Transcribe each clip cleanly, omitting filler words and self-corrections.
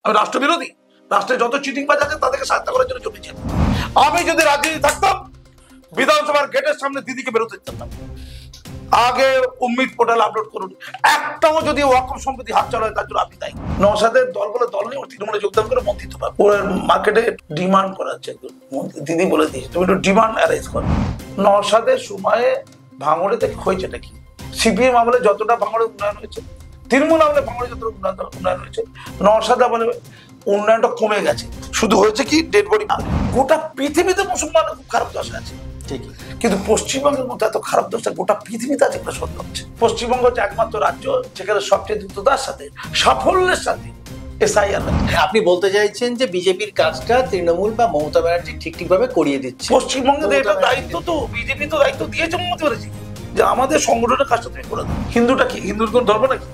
আমি রাষ্ট্রবিরোধী? রাষ্ট্রে যত চিটিংবাজ আছে তাদেরকে সাহায্য করার জন্য জমেছি। আমি যদি রাজনীতি থাকতাম বিধানসভার গেটের সামনে দিদিকে বেরোতে দিতাম। আগে উম্মিদ পোর্টাল আপলোড করুন, একটাও যদি ওয়াকফ সম্পত্তি হাত চালায় তার জন্য আপনি দায়ী। নওশাদের দল বলে দল নেই, তৃণমূলে যোগদান করে মন্ত্রিত্ব পাবে। ওর মার্কেটে ডিমান্ড করাচ্ছে, দিদি বলে দিয়েছে তুমি একটু ডিমান্ড অ্যারেঞ্জ করো। নওশাদের সময়ে ভাঙড়ে থেকে হয়েছেটা কি? সিপিএম আমলে যতটা ভাঙড়ে উন্নয়ন হয়েছে, তৃণমূল আমলে ভাঙড়ে যতটা উন্নয়ন হয়েছে, নওশাদ আমলে উন্নয়নটা কমে গেছে। শুধু হয়েছে কি ডেড বডি। গোটা পৃথিবীতে মুসলমানের খুব খারাপ দশা আছে, কিন্তু পশ্চিমবঙ্গের মতো এত খারাপ দশা গোটা পৃথিবীতে আজ একটা সত্য হচ্ছে। পশ্চিমবঙ্গ হচ্ছে একমাত্র রাজ্য যেখানে সবচেয়ে দ্রুততার সাথে সাফল্যের সাথে এসআইআর। আপনি বলতে চাইছেন যে বিজেপির কাজটা তৃণমূল বা মমতা ব্যানার্জি ঠিকভাবে করিয়ে দিচ্ছে। পশ্চিমবঙ্গে এটা দায়িত্ব তো বিজেপি তো দায়িত্ব দিয়েছে মমতা ব্যানার্জি যে আমাদের সংগঠনের কাজটা তুমি করে দাও। হিন্দুটা কি, হিন্দুর কোন ধর্ম নাকি?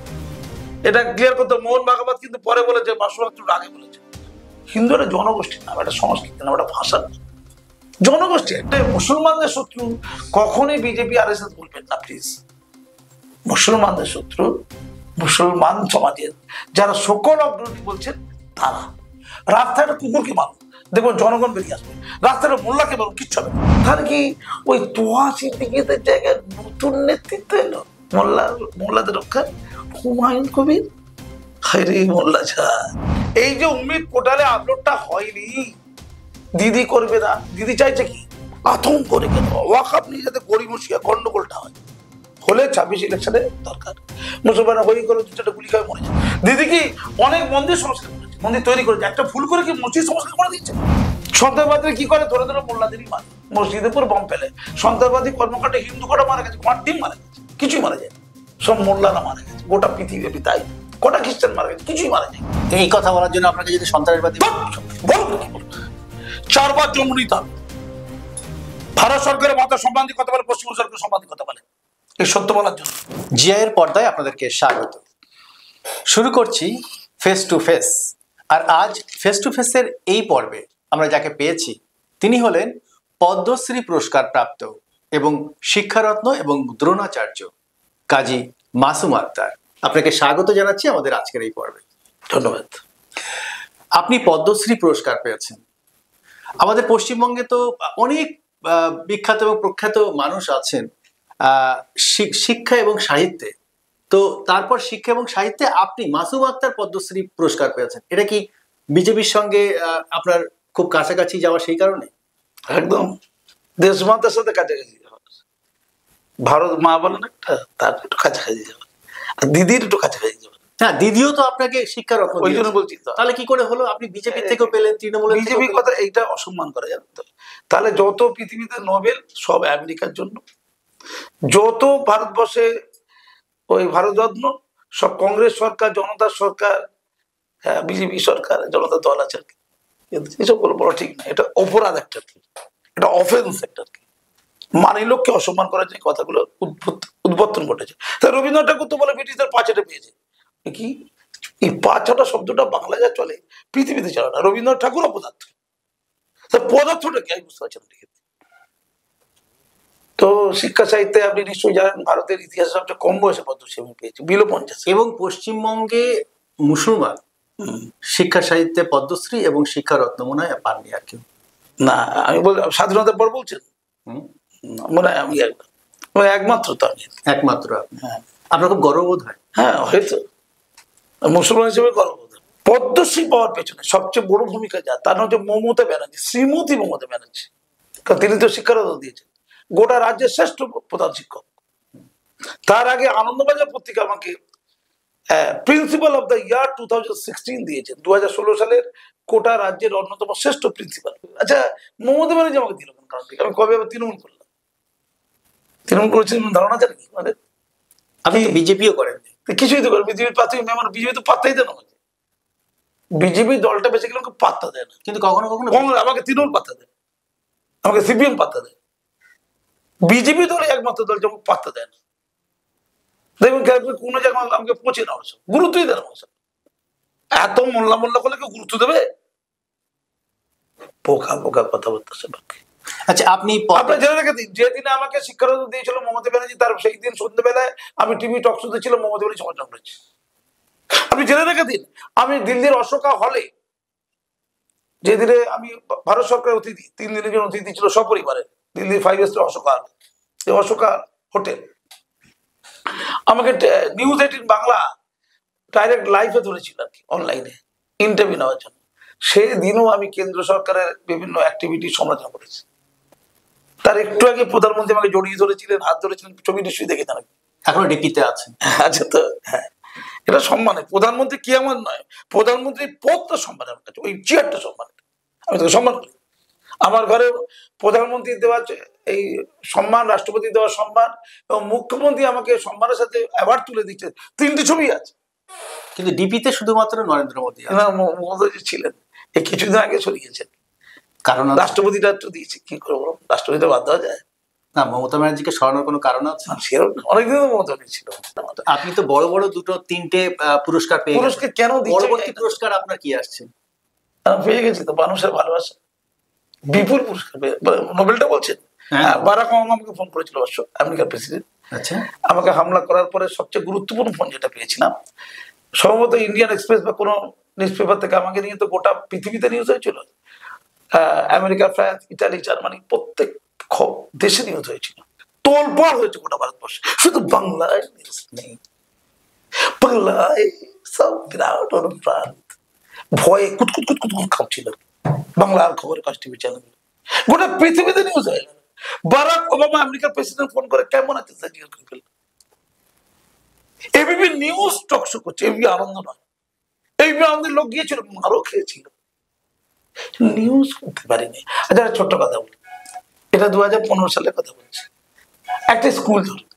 এটা ক্লিয়ার করতে মোহন ভাগবত কিন্তু পরে বলেছে, বাসুরাত্র আগে বলেছে। হিন্দু একটা জনগোষ্ঠী নাম, একটা সংস্কৃতি নাম, একটা ভাষা নাম, জনগোষ্ঠী। একটা মুসলমানদের শত্রু কখনোই বিজেপি আর এস এস বলবেন না প্লিজ। মুসলমানদের শত্রু মুসলমান সমাজের যারা সকল অগ্রণী বলছেন তারা। রাস্তাটা কুকুরকে মারুন, দেখুন জনগণ বেরিয়ে আসবে। রাস্তাটা মোল্লাকে মারুন, কিচ্ছু হবে। তাহলে কি ওই তোয়া সিদ্দিকীদের জায়গায় নতুন নেতৃত্ব এলো মোল্লাদের রক্ষা? হুমায়ুন কবির, হায়রে মোল্লা ঝা। এই যে উম্মিদ পোর্টালে আপলোডটা হয়নি, দিদি করবে না। দিদি চাইছে কি আতঙ্ক করে কেন ওয়াকফ নিয়ে যাতে গড়িমসিয়া গন্ডগোলটা হয়। হলে 26 ইলেকশনে দরকার। মুসলমানরা হই করে 2-4টা গুলি খায় মরে যায়। দিদি কি অনেক মন্দির সংস্কার করেছে, মন্দির তৈরি করেছে, একটা ফুল করে কি মসজিদ সংস্কার করে দিচ্ছে। সন্ত্রাসবাদীরা কি করে? ধরে ধরে মোল্লাদেরই মারে, মসজিদের উপর বম ফেলে। সন্ত্রাসবাদী কর্মকাণ্ডে হিন্দু কটা মারা গেছে, আমার টিম মারা গেছে, কিছুই মারা যায়। সব মোল্লারা মারা গেছে, গোটা পৃথিবী তাই। কটা খ্রিস্টান মারা গেছে, কিছুই মারা যায়। এই কথা বলার জন্য আপনাকে যদি সন্ত্রাসবাদী বলুন, 4বার জন্ম নিতে হবে। ভারত সরকারের মাথা সম্বন্ধে কথা বলে, পশ্চিমবঙ্গ সরকারের সম্বন্ধে কথা বলে, এই সত্য বলার জন্য। জিআইয়ের পর্দায় আপনাদেরকে স্বাগত। শুরু করছি ফেস টু ফেস। আর আজ ফেস টু ফেসের এই পর্বে আমরা যাকে পেয়েছি তিনি হলেন পদ্মশ্রী পুরস্কার প্রাপ্ত এবং শিক্ষারত্ন এবং দ্রোণাচার্য কাজী মাসুম আক্তার। আপনাকে স্বাগত জানাচ্ছি আমাদের আজকের এই পর্বে। ধন্যবাদ। আপনি পদ্মশ্রী পুরস্কার পেয়েছেন। আমাদের পশ্চিমবঙ্গে তো অনেক বিখ্যাত এবং প্রখ্যাত মানুষ আছেন শিক্ষা এবং সাহিত্যে। তো তারপর শিক্ষা এবং সাহিত্যে আপনি মাসুম আক্তার পদ্মশ্রী পুরস্কার পেয়েছেন। এটা কি বিজেপির সঙ্গে আপনার খুব কাছাকাছি যাওয়া সেই কারণে? একদম দেশমাতার সাথে কাছাকাছি যাওয়া, ভারত মা বলেন একটা, তার একটু কাছাকাছি যাওয়া, আর দিদির একটু কাছাকাছি যাওয়া। হ্যাঁ, দিদিও তো আপনাকে শিক্ষারত্ন, ওই জন্য বলছি। তাহলে কি করে হলো আপনি বিজেপি থেকেও পেলেন, তৃণমূলের বিজেপি কথা এইটা অসম্মান করা জানেন তো? তাহলে যত পৃথিবীতে নোবেল সব আমেরিকার জন্য, যত ভারতবর্ষে ওই ভারতরত্ন সব কংগ্রেস সরকার, জনতা সরকার, হ্যাঁ বিজেপি সরকার, জনতা দল আছে আর কি। এসব বড় ঠিক না, এটা অপরাধ একটা, এটা অফেন্স একটা। মানি লোককে অসম্মান করার যে কথাগুলো উদ্বর্তন ঘটেছে। তাই রবীন্দ্রনাথ ঠাকুর তো বলে ব্রিটিশদের পাঁচটা পেয়েছে কি? এই পাঁচটা শব্দটা বাংলা যা চলে পৃথিবীতে চলে না। রবীন্দ্রনাথ ঠাকুর অপদার্থ, পদার্থটা কি আমি বুঝতে পারছেন। তো শিক্ষা সাহিত্যে আপনি নিশ্চয়ই জানেন ভারতের ইতিহাসে সবচেয়ে কম বয়সে পদ্মশ্রী আমি পেয়েছি, বিলো 50। এবং পশ্চিমবঙ্গে মুসলমান শিক্ষা সাহিত্যে পদ্মশ্রী এবং শিক্ষারত্ন মনে হয় পাননি আর কেউ। না আমি বল স্বাধীনতার পর বলছেন, মনে হয় আমি একমাত্র। তো আমি একমাত্র। হ্যাঁ, আপনার খুব গর্ববোধ হয়? হ্যাঁ হয়তো মুসলমান হিসেবে গর্ববোধ। পদ্মশ্রী পাওয়ার পেছনে সবচেয়ে বড় ভূমিকা যা, তার নাম হচ্ছে মমতা ব্যানার্জি, শ্রীমতী মমতা ব্যানার্জি। কারণ তিনি তো শিক্ষারত্ন দিয়েছেন, গোটা রাজ্যের শ্রেষ্ঠ প্রধান শিক্ষক। তার আগে আনন্দবাজার পত্রিকা আমাকে প্রিন্সিপাল অফ দ্য ইয়ার 2016 দিয়েছেন। 2016 সালের কোটা রাজ্যের অন্যতম শ্রেষ্ঠ প্রিন্সিপাল। আচ্ছা মমতা ব্যানার্জি আমাকে দিল কেন? কারণ আমি কবে আবার তৃণমূল করলাম? তৃণমূল করেছি ধারণা জানি কি মানে? আপনি বিজেপিও করেন? কিছুই তো করেন। বিজেপির পাত্তা বিজেপি তো পাত্তাই দেয় না আমাকে। বিজেপি দলটা বেঁচে গেলে আমাকে পাত্তা দেয় না। কিন্তু কখনো কখনো আমাকে তৃণমূল পাত্তা দেয়, আমাকে সিপিএম পাত্তা দেয়। বিজেপি দল একমাত্র দল যেমন পাত্তা দেয় না। দেখবেন কোনো জায়গায় আমাকে পৌঁছে না, গুরুত্বই দেয় না। এত মোল্লা মোল্লা করলে কেউ গুরুত্ব দেবে? পোকা পোকা কথাবার্তা সে। আচ্ছা, আপনি জেনে রেখে দিন, যেদিনে আমাকে শিক্ষারত্ন দিয়েছিল মমতা ব্যানার্জি, তার সেই দিন সন্ধ্যেবেলায় আমি টিভি টক শোতে ছিল, মমতা ব্যানার্জি সমালোচনা করেছি। আপনি জেনে রেখে দিন, আমি দিল্লির অশোকা হলে, যে দিনে আমি ভারত সরকারের অতিথি, 3 দিনের জন্য অতিথি ছিল সপরিবারে, দিল্লির 5 স্টার অশোকা, এই অশোকা হোটেল, আমাকে নিউজ 18 বাংলা ডাইরেক্ট লাইভে ধরেছিল আর কি, অনলাইনে ইন্টারভিউ নেওয়ার জন্য। সেই দিনও আমি কেন্দ্র সরকারের বিভিন্ন অ্যাক্টিভিটি সমালোচনা করেছি। তার একটু আগে প্রধানমন্ত্রী আমাকে জড়িয়ে ধরেছিলেন, হাত ধরেছিলেন, ছবি নিশ্চয়ই দেখেছেন। এখনো ডিপিতে আছেন। আচ্ছা, তো হ্যাঁ, এটা সম্মানে, প্রধানমন্ত্রী কি আমার নয়, প্রধানমন্ত্রী পদটা সম্মান আমার কাছে, ওই চেয়ারটা সম্মান, আমি তোকে সম্মান করি। আমার ঘরে প্রধানমন্ত্রী দেওয়া এই সম্মান, রাষ্ট্রপতি দেওয়া সম্মান এবং মুখ্যমন্ত্রী আমাকে সম্মানের সাথে অ্যাওয়ার্ড তুলে দিচ্ছে, 3টি ছবি আছে। কিন্তু ডিপিতে শুধুমাত্র নরেন্দ্র মোদী আছে। না, মোদী ছিলেন, এই কিছুদিন আগে সরিয়েছেন, কারণ রাষ্ট্রপতিটা একটু দিয়েছে, কি করবো, রাষ্ট্রপতিটা বাদ দেওয়া যায় না? মমতা ব্যানার্জিকে সরানোর কোনো কারণ আছে? সেরকম অনেকদিন মমতা ছিল। আপনি তো বড় বড় 2-3টে পুরস্কার পেয়ে গেছেন। পুরস্কার কেন দিচ্ছে? পরবর্তী পুরস্কার আপনার কি আসছে? পেয়ে গেছি তো, মানুষের ভালোবাসা, বিপুল পুরস্কার নোবেলটা বলছেন। বারাক ওবামা আমাকে ফোন করেছিল, অবশ্য আমেরিকার প্রেসিডেন্ট। আচ্ছা, আমাকে হামলা করার পরে সবচেয়ে গুরুত্বপূর্ণ ফোন যেটা পেয়েছিলাম, সম্ভবত ইন্ডিয়ান এক্সপ্রেস বা কোনো নিউজ পেপার থেকে, আমাকে নিয়ে তো গোটা পৃথিবীতে নিউজ হয়েছিল, আমেরিকা, ফ্রান্স, ইটালি, জার্মানি, প্রত্যেক দেশে নিউজ হয়েছিল, তোলপাড় হয়েছে গোটা ভারতবর্ষে। শুধু বাংলায় নিউজ নেই, বাংলায় সব বিরাট অনুপ্রাণ, ভয়ে কুতকুত কুতকুত খাচ্ছিল বাংলার খবর, কাজ টিভি চ্যানেল, গোটা পৃথিবীতে নিউজ হয়ে গেল। বারাক ওবামা আমেরিকার প্রেসিডেন্ট ফোন করে কেমন আছে স্যার জিজ্ঞেস করে ফেলল। এবিপি নিউজ টক শো করছে, এবিপি আনন্দ নয়, এবিপি আনন্দের লোক গিয়েছিল, মারও খেয়েছিল, নিউজ করতে পারিনি। আচ্ছা, ছোট্ট কথা বলি, এটা 2015 সালের কথা বলছি। একটা স্কুল ধরুন,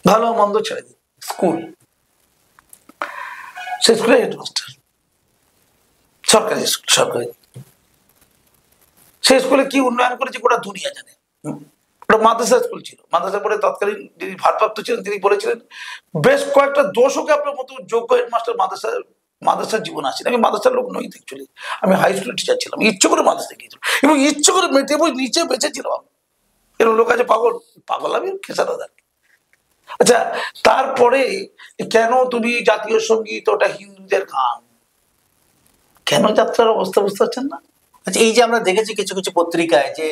ভালো মন্দ ছেড়ে দিন, স্কুল, সে স্কুলের হেডমাস্টার, সরকারি স্কুল, সরকারি, সেই স্কুলে কি উন্নয়ন করেছে গোটা দুনিয়া জানে। ওটা মাদ্রাসা স্কুল ছিল, মাদ্রাসা পড়ে তৎকালীন যিনি ভারপ্রাপ্ত ছিলেন তিনি বলেছিলেন, বেশ কয়েকটা দশকে আপনার মতো যোগ্য হেডমাস্টার মাদ্রাসার জীবন আসেন। আমি মাদ্রাসার লোক নই অ্যাকচুয়ালি, আমি হাই স্কুল টিচার ছিলাম, ইচ্ছে করে মাদ্রাসা গিয়েছিলাম এবং ইচ্ছে করে মেটে বই নিচে বেঁচেছিলাম। এরকম লোক আছে পাগল, পাগল আমি খেসারা দেখ। আচ্ছা, তারপরে কেন তুমি জাতীয় সঙ্গীত, ওটা হিন্দুদের গান, কেন যাত্রার অবস্থা বুঝতে পারছেন না? আচ্ছা, এই যে আমরা দেখেছি কিছু কিছু পত্রিকায় যে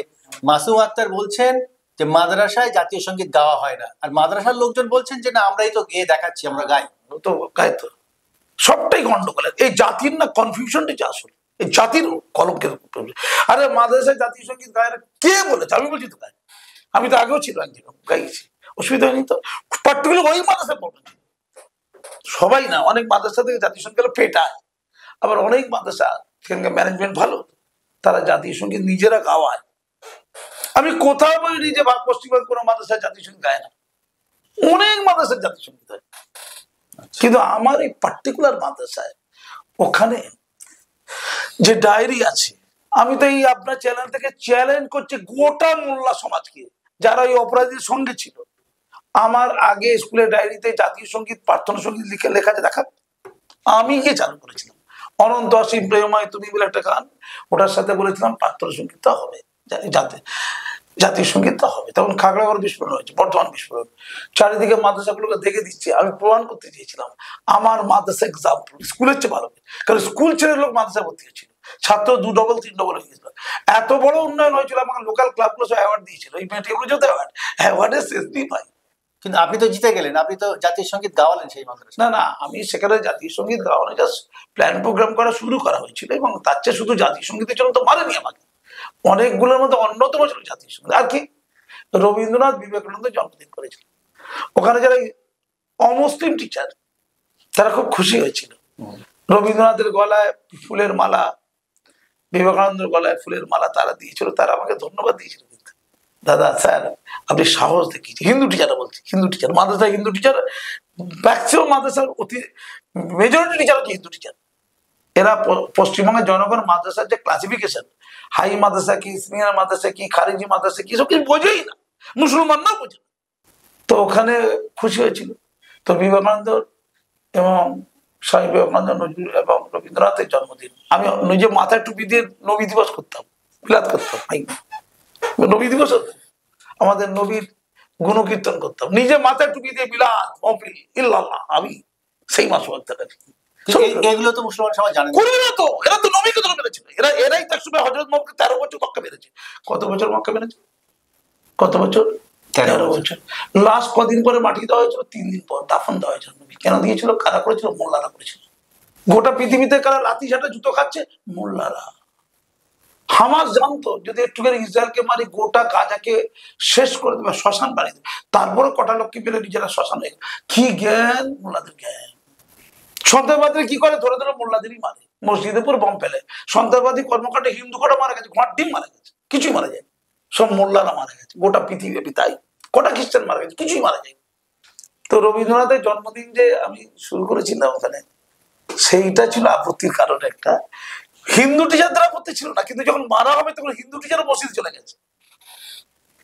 মাসুম আক্তার বলছেন যে মাদ্রাসায় জাতীয় সঙ্গীত গাওয়া হয় না, আর মাদ্রাসার লোকজন বলছেন যে না, আমরাই তো গিয়ে দেখাচ্ছি, আমরা গাই। তো গাই তো, সবটাই গন্ডগোল। এই জাতির না কনফিউশনটা যে আসল, এই জাতির কলঙ্কের। আরে মাদ্রাসায় জাতীয় সঙ্গীত গায় না, কে বলেছে? আমি বলছি তো গাই, আমি তো আগেও ছিল একদিন গাইছি, অসুবিধা হয়নি তো। পার্টিকুলার ওই মাদ্রাসায় পড়বেন, সবাই না, অনেক মাদ্রাসা থেকে জাতীয় সঙ্গীত পেটায়, আবার অনেক মাদ্রাসা সেখানকার ম্যানেজমেন্ট ভালো, তারা জাতীয় সঙ্গীত নিজেরা গাওয়ায়। আমি কোথাও বলিনি যে পশ্চিমবঙ্গের কোনো মাদ্রাসায় জাতীয় সঙ্গীত গায় না, অনেক মাদ্রাসায় জাতীয় সঙ্গীত হয়, কিন্তু আমার এই পার্টিকুলার মাদ্রাসায় ওখানে যে ডায়েরি আছে, আমি তো এই আপনার চ্যানেল থেকে চ্যালেঞ্জ করছি গোটা মোল্লা সমাজকে, যারা এই অপরাধীর সঙ্গে ছিল, আমার আগে স্কুলের ডায়েরিতে জাতীয় সঙ্গীত, প্রার্থনা সঙ্গীত লেখা আছে দেখা, আমি গিয়ে চালু করেছিলাম। অনন্ত অসীম প্রেমময় তুমি বলে একটা গান, ওটার সাথে বলেছিলাম প্রার্থনা সঙ্গীতটা হবে, জাতীয় সঙ্গীতটা হবে। তখন খাগড়াগড় বিস্ফোরণ হয়েছে, বর্ধমান বিস্ফোরণ, চারিদিকে মাদ্রাসাগুলোকে দেখে দিচ্ছে। আমি প্রমাণ করতে চেয়েছিলাম আমার মাদ্রাসা এক্সাম্পল স্কুলের চেয়ে ভালো, কারণ স্কুল ছেড়ে লোক মাদ্রাসা ভর্তি হয়েছিল, ছাত্র 2 ডবল 3 ডবল হয়ে গেছিল, এত বড় উন্নয়ন হয়েছিল। আমাকে লোকাল ক্লাবগুলো সব অ্যাওয়ার্ড দিয়েছিল, এই মেয়েটিগুলো যদি অ্যাওয়ার্ডের শেষ নেই ভাই। কিন্তু আপনি তো জিতে গেলেন, আপনি তো জাতীয় সঙ্গীত গাওয়ালেন সেই মাদ্রাসা। না, আমি সেখানে জাতীয় সঙ্গীত গাওয়ানো জাস্ট প্ল্যান প্রোগ্রাম করা শুরু করা হয়েছিল, এবং তার চেয়ে শুধু জাতীয় সঙ্গীতের জন্য তো মারেনি আমাকে, অনেকগুলোর মধ্যে অন্যতম ছিল জাতীয় সঙ্গীত। আর কি, রবীন্দ্রনাথ বিবেকানন্দ জন্মদিন করেছিল, ওখানে যারা অমুসলিম টিচার তারা খুব খুশি হয়েছিল। রবীন্দ্রনাথের গলায় ফুলের মালা, বিবেকানন্দের গলায় ফুলের মালা তারা দিয়েছিল, তারা আমাকে ধন্যবাদ দিয়েছিল। কিন্তু দাদা স্যার আপনি সাহস দেখিয়েছি। হিন্দু টিচাররা বলছি, হিন্দু টিচার, মাদ্রাসায় হিন্দু টিচার, ম্যাক্সিমাম মাদ্রাসার মেজরিটি টিচার হচ্ছে হিন্দু টিচার। এরা পশ্চিমবঙ্গের জনগণ মাদ্রাসার যে ক্লাসিফিকেশন, হাই মাদ্রাসা কি, সিনিয়র মাদ্রাসা কি, খারিজি মাদ্রাসা কি, সব কিছু বোঝেই না, মুসলমান না বোঝে। তো ওখানে খুশি হয়েছিল। তো বিবেকানন্দ এবং স্বামী বিবেকানন্দ, নজরুল এবং রবীন্দ্রনাথের জন্মদিন আমি নিজে মাথায় টুপি দিয়ে নবী দিবস করতাম, বিলাত করতাম, নবী দিবস হতো, আমাদের নবীর গুণকীর্তন করতাম, নিজে মাথায় টুপি দিয়ে বিলাত মহফিল ইল্লাল্লাহ। আমি সেই মাসুম আক্তার কাছে। এগুলো তো মুসলমান সমাজ জানে না। করি না তো, এরা তো নবীকে ধরে মেরেছিল, এরাই তার সময় হযরত মুহাম্মদকে 13 বছর মক্কা মেরেছে। কত বছর মক্কা মেরেছে? কত বছর? 13 বছর। লাস্ট কদিন পরে মাটি দেওয়া হয়েছিল? 3 দিন পর দাফন দেওয়া হয়েছিল। নবী কেন দিয়েছিল? কারা করেছিল? মোল্লারা করেছিল। গোটা পৃথিবীতে কারা লাথি ঝাঁটা জুতো খাচ্ছে? মোল্লারা। হামাস জানতো যদি একটুখানি ইসরায়েলকে মারি গোটা গাজাকে শেষ করে দেবে, শ্মশান বানিয়ে দেবে। তারপরে কটা লোককে পেলে নিজেরা শ্মশান হয়ে গেল। কি জ্ঞান মোল্লাদের জ্ঞান! সন্ত্রাসবাদীরা কি করে? ধরে ধরে মোল্লাদেরই মারে, মসজিদের উপর বম ফেলে। সন্ত্রাসবাদী কর্মকাণ্ডে হিন্দু কটা মারা গেছে, ঘর ডিম মারা গেছে, কিছুই মারা যায়। সব মোল্লারা মারা গেছে গোটা পৃথিবী। তাই কটা খ্রিস্টান মারা গেছে, কিছুই মারা যায়। তো রবীন্দ্রনাথের জন্মদিন যে আমি শুরু করেছিলাম ওখানে, সেইটা ছিল আপত্তির কারণ একটা। হিন্দু টিচারদের আপত্তি ছিল না, কিন্তু যখন মারা হবে তখন হিন্দু টিচারও মসজিদে চলে গেছে।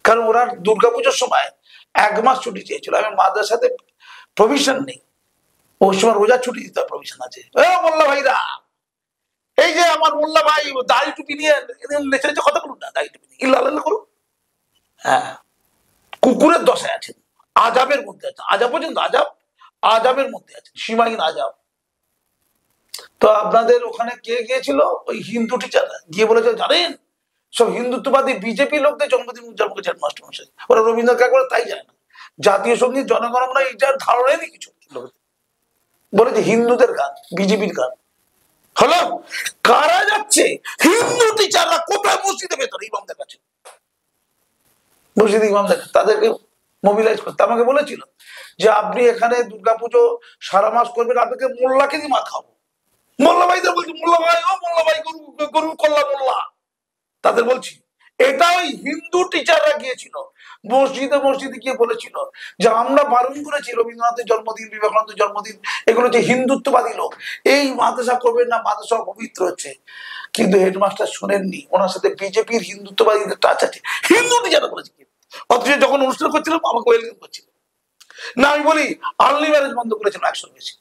কারণ ওরা দুর্গাপুজোর সময় 1 মাস ছুটি চেয়েছিল। আমি মাদ্রাসাতে প্রভিশন নেই, ওই সময় রোজা ছুটি দিতে প্রভিশন আছে। মোল্লা ভাইরা, এই যে আমার মোল্লা ভাই দাড়ি টুপি নিয়ে নেচে নেচে কথা বলুন না, দাড়ি টুপি নিয়ে ইল্লাহ করুন। হ্যাঁ, কুকুরের দশায় আছেন, আজাবের মধ্যে আছেন। আজাব পর্যন্ত আজাবের মধ্যে আছেন, সীমাহীন আজাব। তো আপনাদের ওখানে কে গিয়েছিল? ওই হিন্দু টিচাররা গিয়ে বলেছে, জানেন সব হিন্দুত্ববাদী বিজেপি লোকদের জন্মদিন উদযাপন করেছেন মাস্টারমশাই। ওরা রবীন্দ্রনাথ একবার তাই যায় না, জাতীয় সঙ্গীত জনগণমনা এটার ধারণাই নেই কিছু। বলেছে হিন্দুদের গান, বিজেপির গান। হলো কারা যাচ্ছে? হিন্দু টিচাররা। কোথায়? মসজিদের ভেতরে ইমামদের কাছে। মসজিদে ইমামদের তাদেরকে মোবিলাইজ করতে আমাকে বলেছিল যে আপনি এখানে দুর্গাপুজো সারা মাস করবেন, আপনাকে মোল্লাকে দিয়ে মার খাবো। মোল্লা ভাইদের বলছি, মোল্লা ভাই, ও মোল্লা ভাই, গরু কল্লা মোল্লা। তাদের বলছি এটা ওই হিন্দু টিচাররা গিয়েছিল মসজিদে মসজিদে গিয়ে বলেছিল যে আমরা বারণ করেছি রবীন্দ্রনাথের জন্মদিন, বিবেকানন্দের জন্মদিন, এগুলো যে হিন্দুত্ববাদী লোক, এই মাদ্রাসা করবেন না, মাদ্রাসা পবিত্র হচ্ছে। কিন্তু হেডমাস্টার শোনেননি, ওনার সাথে বিজেপির হিন্দুত্ববাদীদের টাচ আছে। হিন্দু টিচাররা বলেছে। অথচ যখন অনুষ্ঠান করছিলাম আমাকে ওয়েলকাম করছিল না। আমি বলি আর্লি ম্যারেজ বন্ধ করেছিলাম 100 বেশি,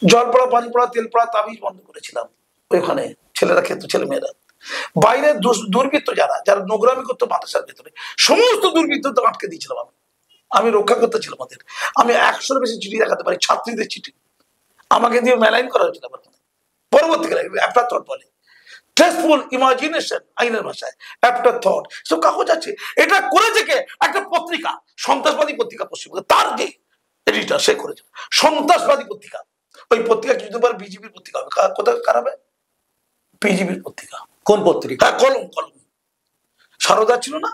জল পড়া, পানি পড়া, তেল পড়া, তাবিজ বন্ধ করেছিলাম। ওইখানে ছেলেরা খেত, ছেলে মেয়েরা। বাইরে দুর্বৃত্ত যারা নোংরামি করতো মাদ্রাসার ভেতরে, সমস্ত দুর্বৃত্ত আটকে দিয়েছিলাম। আমি রক্ষা করতে ছিলাম ওদের। আমি 100 বেশি চিঠি দেখাতে পারি, ছাত্রীদের চিঠি আমাকে দিয়ে মেলাইন করা হয়েছিল। পরবর্তীকালে একটা থট বলে, ট্রেসফুল ইমাজিনেশন আইনের ভাষায় একটা থট, সব কাগজ আছে। এটা করেছে কে? একটা পত্রিকা, সন্ত্রাসবাদী পত্রিকা পশ্চিমবঙ্গে, তার যে এডিটর সে করেছে সন্ত্রাসবাদী পত্রিকা। ওই পত্রিকা কিছু বার বিজেপির পত্রিকা হবে। কোথায় খারাপ? বিজেপির পত্রিকা। কোন পত্রিকা? কলম। সারদা ছিল না,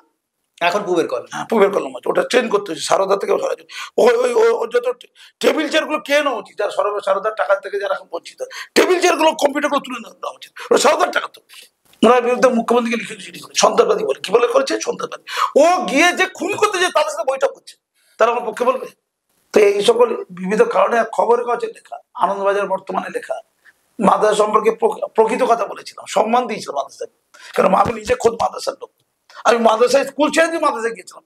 এখন পুবের কলম। হ্যাঁ, পুবের কলম আছে। ওটা ট্রেন করতে হচ্ছে সারদা থেকে। যত টেবিল চেয়ার গুলো কে নেওয়া উচিত, যারা সারদার টাকা থেকে যারা এখন বঞ্চিত, টেবিল চেয়ার গুলো, কম্পিউটার গুলো তুলে নেওয়া উচিত। ওটা সারদার টাকা তো। ওনার বিরুদ্ধে মুখ্যমন্ত্রীকে লিখে চিঠি করে সন্ত্রাসবাদী বলে। কি বলে করেছে? সন্ত্রাসবাদী। ও গিয়ে যে খুন করতে যায় তাদের সাথে বৈঠক করছে, তারা আমার পক্ষে বলবে? তো এই সকল বিবিধ কারণে খবরের কাগজে লেখা, আনন্দবাজার বর্তমানে লেখা মাদ্রাসা সম্পর্কে প্রকৃত কথা বলেছিলাম, সম্মান দিয়েছিলাম মাদ্রাসাকে। কারণ আমি নিজে খোদ মাদ্রাসার লোক। আমি মাদ্রাসায় স্কুল ছেড়ে দিয়ে মাদ্রাসায় গিয়েছিলাম।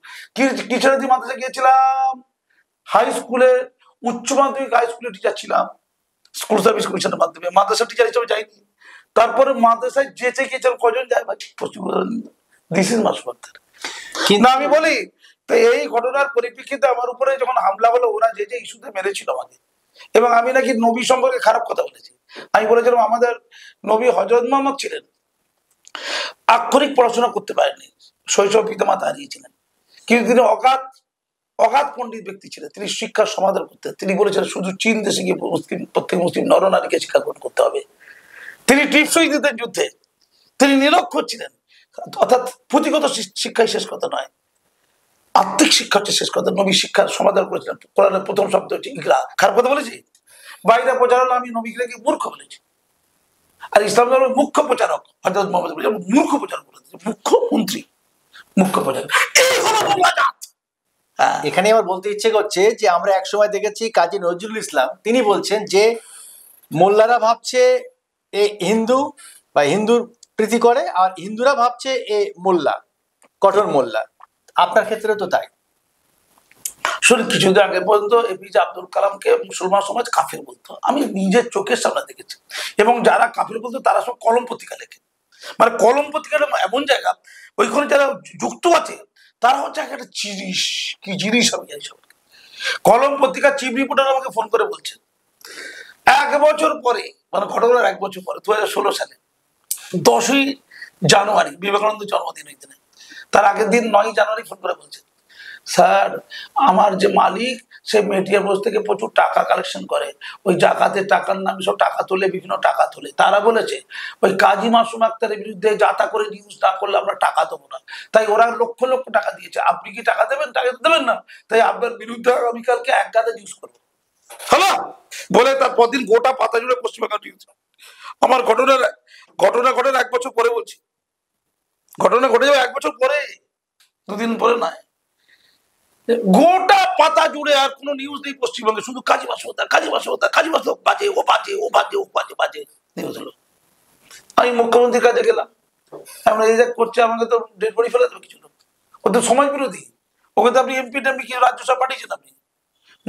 কি ছেড়ে দিয়ে মাদ্রাসায় গিয়েছিলাম? হাই স্কুলে, উচ্চ মাধ্যমিক হাই স্কুলের টিচার ছিলাম, স্কুল সার্ভিস কমিশনের মাধ্যমে। মাদ্রাসা টিচার হিসেবে যাইনি। তারপরে মাদ্রাসায় যেচে গিয়েছিলাম, কজন যায় ভাই? This is Masum Akter. কিন্তু আমি বলি, তো এই ঘটনার পরিপ্রেক্ষিতে আমার উপরে যখন হামলা হলো, ওরা যে ইস্যুতে মেরেছিল আমাকে, এবং আমি নাকি নবী সম্পর্কে খারাপ কথা বলেছি। আমি বলেছিলাম আমাদের নবী হযরত মুহাম্মদ ছিলেন, আক্ষরিক পড়াশোনা করতে পারেননি, শৈশব পিতামাতা হারিয়েছিলেন, কিন্তু তিনি অগাধ পণ্ডিত ব্যক্তি ছিলেন। তিনি শিক্ষার সমাধান করতেন। তিনি বলেছিলেন শুধু চীন দেশে গিয়ে প্রত্যেক মুসলিম নরনারীকে শিক্ষা গ্রহণ করতে হবে। তিনি টিপসই দিতেন যুদ্ধে। তিনি নিরক্ষর ছিলেন, অর্থাৎ পুঁথিগত শিক্ষাই শেষ কথা নয়, আত্মিক শিক্ষা হচ্ছে শেষ কথা। নবী শিক্ষার সমাধান করেছিলেন। কোরআনের প্রথম শব্দ হচ্ছে ইকরা। খারাপ কথা বলেছি? বাইরে প্রচার হলো, আমি নবীকে মূর্খ বলেছি। আর ইসলাম ধর্মের মুখ্য প্রচারক হযরত মুহাম্মদ মূর্খ প্রচারক বলেছে, মুখ্যমন্ত্রী, মুখ্য প্রচারক। এই হলো মোল্লাজাত। এখানে আমার বলতে ইচ্ছে করছে যে আমরা এক সময় দেখেছি কাজী নজরুল ইসলাম, তিনি বলছেন যে মোল্লারা ভাবছে এ হিন্দু বা হিন্দুর প্রীতি করে, আর হিন্দুরা ভাবছে এ মোল্লা, কঠোর মোল্লা। আপনার ক্ষেত্রে তো তাই। শুনুন, কিছুদিন আগে পর্যন্ত এপিজে আব্দুল কালামকে মুসলমান সমাজ কাফির বলতো। আমি নিজের চোখের সামনে দেখেছি। এবং যারা কাফির বলতো তারা সব কলম পত্রিকা লেখে। মানে কলম পত্রিকাটা এমন জায়গা, ওইখানে যারা যুক্ত আছে তারা হচ্ছে একটা জিনিস, কি জিনিস আমি জানি সবাই। কলম পত্রিকার চিফ রিপোর্টার আমাকে ফোন করে বলছে 1 বছর পরে, মানে ঘটনার 1 বছর পরে 2016 সালে 10ই জানুয়ারি বিবেকানন্দ জন্মদিন ওই দিনে, তার আগের দিন 9ই জানুয়ারি ফোন করে বলছে, স্যার আমার যে মালিক সে মেটিয়ারবোস থেকে প্রচুর টাকা কালেকশন করে, ওই জাকাতের টাকার নামে সব টাকা তোলে, বিভিন্ন টাকা তোলে। তারা বলেছে ওই কাজী মাসুম আক্তারের বিরুদ্ধে যাতা করে নিউজ না করলে আমরা টাকা দেবো না, তাই ওরা লক্ষ লক্ষ টাকা দিয়েছে, আপনি কি টাকা দেবেন? টাকা দেবেন না, তাই আপনার বিরুদ্ধে আগামীকালকে এক গাদা নিউজ করবো। হ্যালো বলে তার পরদিন গোটা পাতা জুড়ে পশ্চিমবঙ্গ নিউজ। আমার ঘটনা ঘটের 1 বছর পরে বলছি, ঘটনা ঘটে যাবে 1 বছর পরে, 2 দিন পরে নয়। গোটা পাতা জুড়ে আর কোনো নিউজ নেই পশ্চিমবঙ্গে, শুধু কাজী মাসুম বাজে নিউজ হলো। আমি মুখ্যমন্ত্রীর কাছে গেলাম, আমরা এই করছে, আমাকে তো ডেড বডি ফেলে দেবে কিছু লোক, ও তো সমাজ বিরোধী, ওকে তো আপনি এমপি টেমপি কি রাজ্যসভা পাঠিয়েছেন আপনি।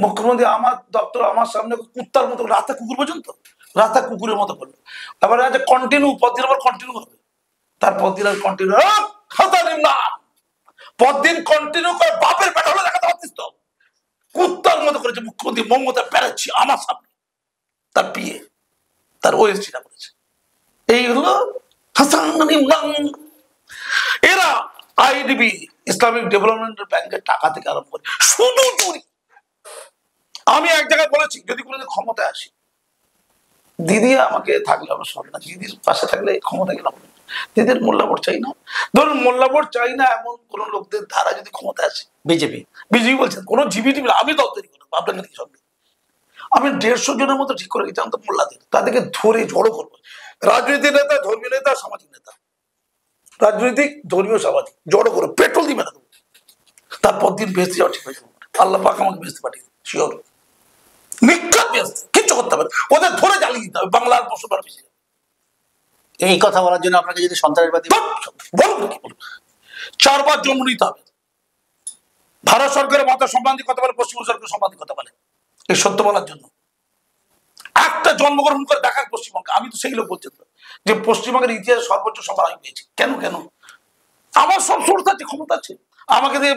মুখ্যমন্ত্রী আমার দপ্তর আমার সামনে কুত্তার মতো, রাতে কুকুর পর্যন্ত, রাতে কুকুরের মতো করলো। তারপরে আছে কন্টিনিউ, পরদিন আবার কন্টিনিউ হবে, তারপর দিন আর কন্টিনিউ না, পরদিন কন্টিনিউ করে বাপের পেটা হলে দেখাতে পারতিস তো। কুত্তার মতো করেছে মুখ্যমন্ত্রী মমতা ব্যানার্জি আমার সামনে, তার পিএ, তার ওএসডিটা করেছে। এই হলো এরা আইডিবি, ইসলামিক ডেভেলপমেন্ট ব্যাংকের টাকা থেকে আরম্ভ করে শুধু চুরি। আমি এক জায়গায় বলেছি যদি কোনোদিন ক্ষমতায় আসি, দিদি আমাকে থাকলে আমার সব না, দিদির পাশে থাকলে ক্ষমতা গেলাম, দিদির মোল্লাবোর্ড চাই না, ধরুন মোল্লাবোর্ড চাই না এমন কোন লোকদের ধারা যদি ক্ষমতা আসে, বিজেপি বলছেন কোন জিবি টিবি আমি দল তৈরি করবো আপনাদের সঙ্গে, আমি 150 জনের মতো ঠিক করে গেছিলাম তো মোল্লাদের, তাদেরকে ধরে জড়ো করবো, রাজনৈতিক নেতা, ধর্মীয় নেতা, সামাজিক নেতা, রাজনৈতিক ধর্মীয় সামাজিক জড়ো করে পেট্রোল দিয়ে মেরে দেবো, তারপর দিন বেসতে যাওয়া ঠিক হয়ে যাবো। আল্লাহ পাক আমাকে বেসতে পাঠিয়ে শিওর, নিক্ষাত বেসতে কিচ্ছু করতে হবে, ওদের ধরে জ্বালিয়ে দিতে হবে, বাংলার মুসলমান বেশি। এই কথা বলার জন্য আপনাকে যদি সন্ত্রাসবাদী বলুন, 4 বার জন্ম নিতে হবে। ভারত সরকারের মাথা সম্মান দিয়ে কথা বলে, পশ্চিমবঙ্গ সরকারের সম্মান দিয়ে কথা বলে, এই সত্য বলার জন্য। একটা জন্মগ্রহণ করে দেখাক পশ্চিমবঙ্গে, আমি তো সেই লোক বলছি যে পশ্চিমবঙ্গের ইতিহাসে সর্বোচ্চ সম্মান আমি পেয়েছি। কেন আমার সব সোর্স আছে, ক্ষমতা আছে, আমাকে দিয়ে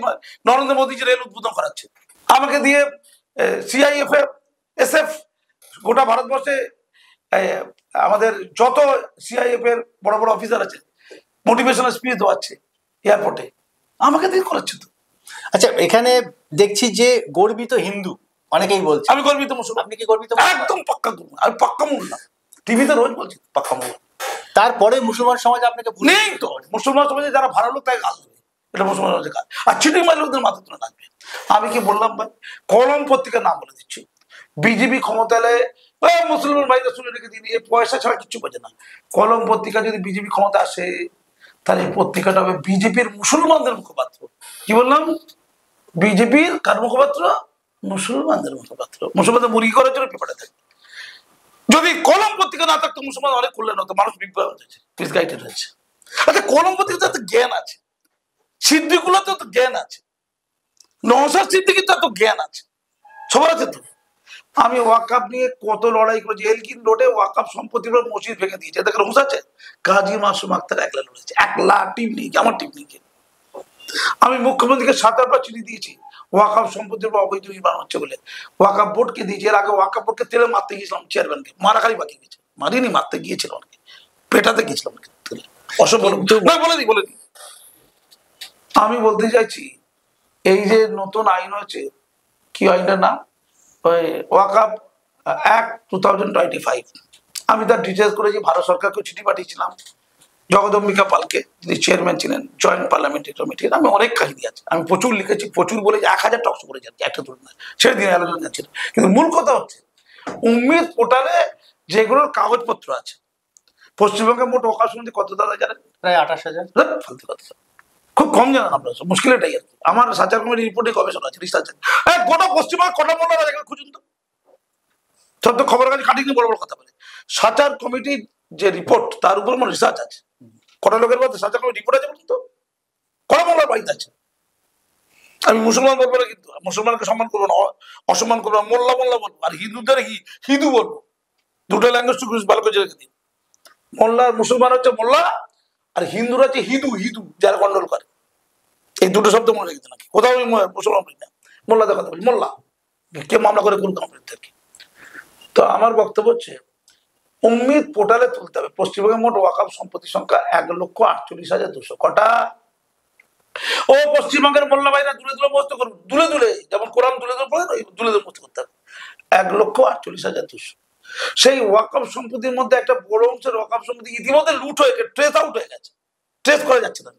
নরেন্দ্র মোদীজি রেল উদ্বোধন করাচ্ছে, আমাকে দিয়ে সিআইএফএফ এসএফ গোটা ভারতবর্ষে আমাদের যত সিআইএফ এর বড় বড় অফিসার আছে মোটিভেশনাল স্পিচ দেওয়াচ্ছে এয়ারপোর্টে, আমাকে দিয়ে করাচ্ছে তো। আচ্ছা, এখানে দেখছি যে গর্বিত হিন্দু অনেকেই বলছে, আমি গর্বিত মুসলমান। আপনি কি গর্বিত? একদম পাক্কা গর্ব, আমি পাক্কা মোল্লা, টিভিতে রোজ বলছি পাক্কা মোল্লা। তারপরে মুসলমান সমাজ আপনাকে নেই তো, মুসলমান সমাজে যারা ভালো লোক তাই গাল দেবে, এটা মুসলমান সমাজের কাজ, আর চিটিং মার লোকদের মাথা তুলে নাচবে। আমি কি বললাম ভাই, কলম পত্রিকার নাম বলে দিচ্ছি, বিজেপি ক্ষমতা এলে মুসলমান ভাইদের শুনে রেখে দিন, এই পয়সা ছাড়া কিচ্ছু বোঝে না। কলম পত্রিকা যদি বিজেপি ক্ষমতা আসে, তাহলে এই পত্রিকাটা হবে বিজেপির মুসলমানদের মুখপাত্র। কি বললাম? বিজেপির কার মুখপাত্র? মুসলমানদের মুখপাত্র। মুসলমানদের মুরগি করার জন্য পেপারে থাকে। যদি কলম পত্রিকা না থাকতো মুসলমান অনেক কল্যাণ হতো, মানুষ বিভ্রান্ত হয়েছে, মিসগাইডেড হয়েছে। আচ্ছা, কলম পত্রিকাতে তো জ্ঞান আছে, সিদ্দিকুল্লাহতেও তো জ্ঞান আছে, নওশাদ সিদ্দিকীর তো জ্ঞান আছে, সবার আছে তো। আমি ওয়াকাফ নিয়ে কত লড়াই করেছি, এলকিন রোডে ওয়াকাফ সম্পত্তির মসজিদ ভেঙে দিয়েছে, দেখেন হুঁশ আছে। কাজী মাসুম আক্তার একলা লড়েছে, একলা, টিম নিয়ে, আমার টিম নিয়ে। আমি মুখ্যমন্ত্রীকে 7-8 চিঠি দিয়েছি ওয়াকাফ সম্পত্তির অবৈধ নির্মাণ হচ্ছে বলে, ওয়াকাফ বোর্ডকে দিয়েছি। এর আগে ওয়াকাফ বোর্ডকে তেলে মারতে গিয়েছিলাম, চেয়ারম্যানকে মারাখালি বাকি গেছে, মারিনি, মারতে গিয়েছিল অনেকে, পেটাতে গিয়েছিলাম বলে দিই। আমি বলতে চাইছি, এই যে নতুন আইন হয়েছে, কি আইনটার নাম, ওই ওয়াকাফ অ্যাক্ট 2025, আমি তার ডিটেলস করেছি, ভারত সরকারকে চিঠি পাঠিয়েছিলাম, জগদম্বিকা পালকে, যিনি চেয়ারম্যান ছিলেন জয়েন্ট পার্লামেন্টারি কমিটির। আমি অনেক কাহিনী আছে, আমি প্রচুর লিখেছি, প্রচুর বলে 1000 টকশো করে যাচ্ছি, একটা ধরে না, ছেড়ে দিন আলোচনা যাচ্ছিল। কিন্তু মূল কথা হচ্ছে, উম্মিদ পোর্টালে যেগুলোর কাগজপত্র আছে, পশ্চিমবঙ্গে মোট ওয়াকাফ সমিতি কত দাদা জানেন? প্রায় 28,000। ফালতু কথা, খুব কম জানেন আপনারা, মুশকিল এটাই আর কি। আমার সাচার কমিটির রিপোর্টে গবেষণা আছে, রিসার্চ আছে। গোটা পশ্চিমবঙ্গ কটা মোল্লা জায়গায় খুঁজুন তো, সব তো খবরের কাছে কাটিয়ে বড় বড় কথা বলে। সাচার কমিটির যে রিপোর্ট, তার উপর আমার রিসার্চ আছে, কটা লোকের মধ্যে সাচার কমিটি রিপোর্ট আছে বলুন তো, কটা মোল্লার বাড়িতে আছে। আমি মুসলমান বলবো না, কিন্তু মুসলমানকে সম্মান করবো না, অসম্মান করবো না, মোল্লা মোল্লা বলবো, আর হিন্দুদের হিন্দু বলবো। দুটো ল্যাঙ্গুয়েজ ভালো করে রেখে দিন। মোল্লা মুসলমান হচ্ছে মোল্লা, আর হিন্দুরা হচ্ছে হিদু যারা গন্ডল করে। এই দুটো শব্দ মনে রেখে দিন, কোথাও মুসলমান বলি না, মোল্লাদের কথা বলি, মোল্লা। কে মামলা করে করুক আমার বিরুদ্ধে। তো আমার বক্তব্য হচ্ছে উম্মিদ পোর্টালে তুলতে হবে। পশ্চিমবঙ্গের মোট ওয়াকফ সম্পত্তি সংখ্যা 1,48,200। কটা? ও পশ্চিমবঙ্গের মোল্লা ভাইরা দূরে দূরে মুখস্থ করুন, দূরে দূরে, যেমন কোরআন দূরে দূরে পড়েন ওই দূরে দূরে মুখস্থ করতে হবে। 1,48,200। সেই ওয়াকফ সম্পত্তির মধ্যে একটা বড় অংশের ওয়াকফ সম্পত্তি ইতিমধ্যে লুট হয়ে গেছে, ট্রেস আউট হয়ে গেছে, ট্রেস করা যাচ্ছে না।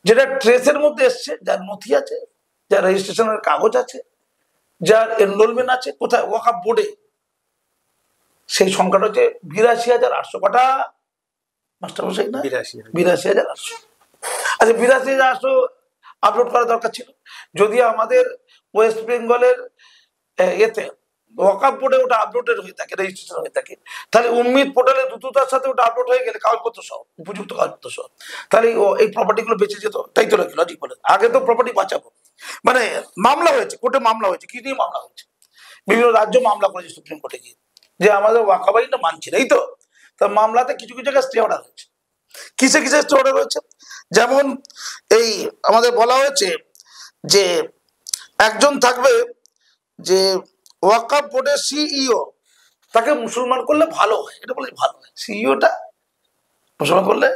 যেটা ট্রেসের মধ্যে এসছে, যার নথি আছে, যার রেজিস্ট্রেশনের কাগজ আছে, যার এনরোলমেন্ট আছে, কোথায়? ওয়াকফ বোর্ডে। সেই সংখ্যাটা হচ্ছে 82,800। কটা মাস্টারমশাই? না, 82,800। আচ্ছা, 82,800 আপলোড করা দরকার ছিল। যদি আমাদের ওয়েস্ট বেঙ্গলের এতে ওয়াকফ বোর্ডে ওটা আপলোডেড হয়ে থাকে, রেজিস্ট্রেশন হয়ে থাকে, তাহলে উম্মিদ পোর্টালে দ্রুততার সাথে ওটা আপলোড হয়ে গেলে কাগজপত্র সহ, উপযুক্ত কাগজপত্র সহ, তাহলে এই প্রপার্টি গুলো বেঁচে যেত। তাই তো লজিক বলে। আগে তো প্রপার্টি বাঁচাবো, মানে মামলা হয়েছে, কোর্টে মামলা হয়েছে, কি নিয়ে মামলা হয়েছে? বিভিন্ন রাজ্য মামলা করেছে সুপ্রিম কোর্টে গিয়ে, যে আমাদের ওয়াকফ আইনটা মানছে না। এই তো, তা মামলাতে কিছু কিছু জায়গায় স্টে অর্ডার হয়েছে। কিসে কিসে স্টে অর্ডার হয়েছে? যেমন এই আমাদের বলা হয়েছে যে একজন থাকবে, যে ওয়াকফ বোর্ডের সিইও, তাকে মুসলমান করলে ভালো হয়, এটা বলে ভালো হয়। সিইওটা মুসলমান করলে,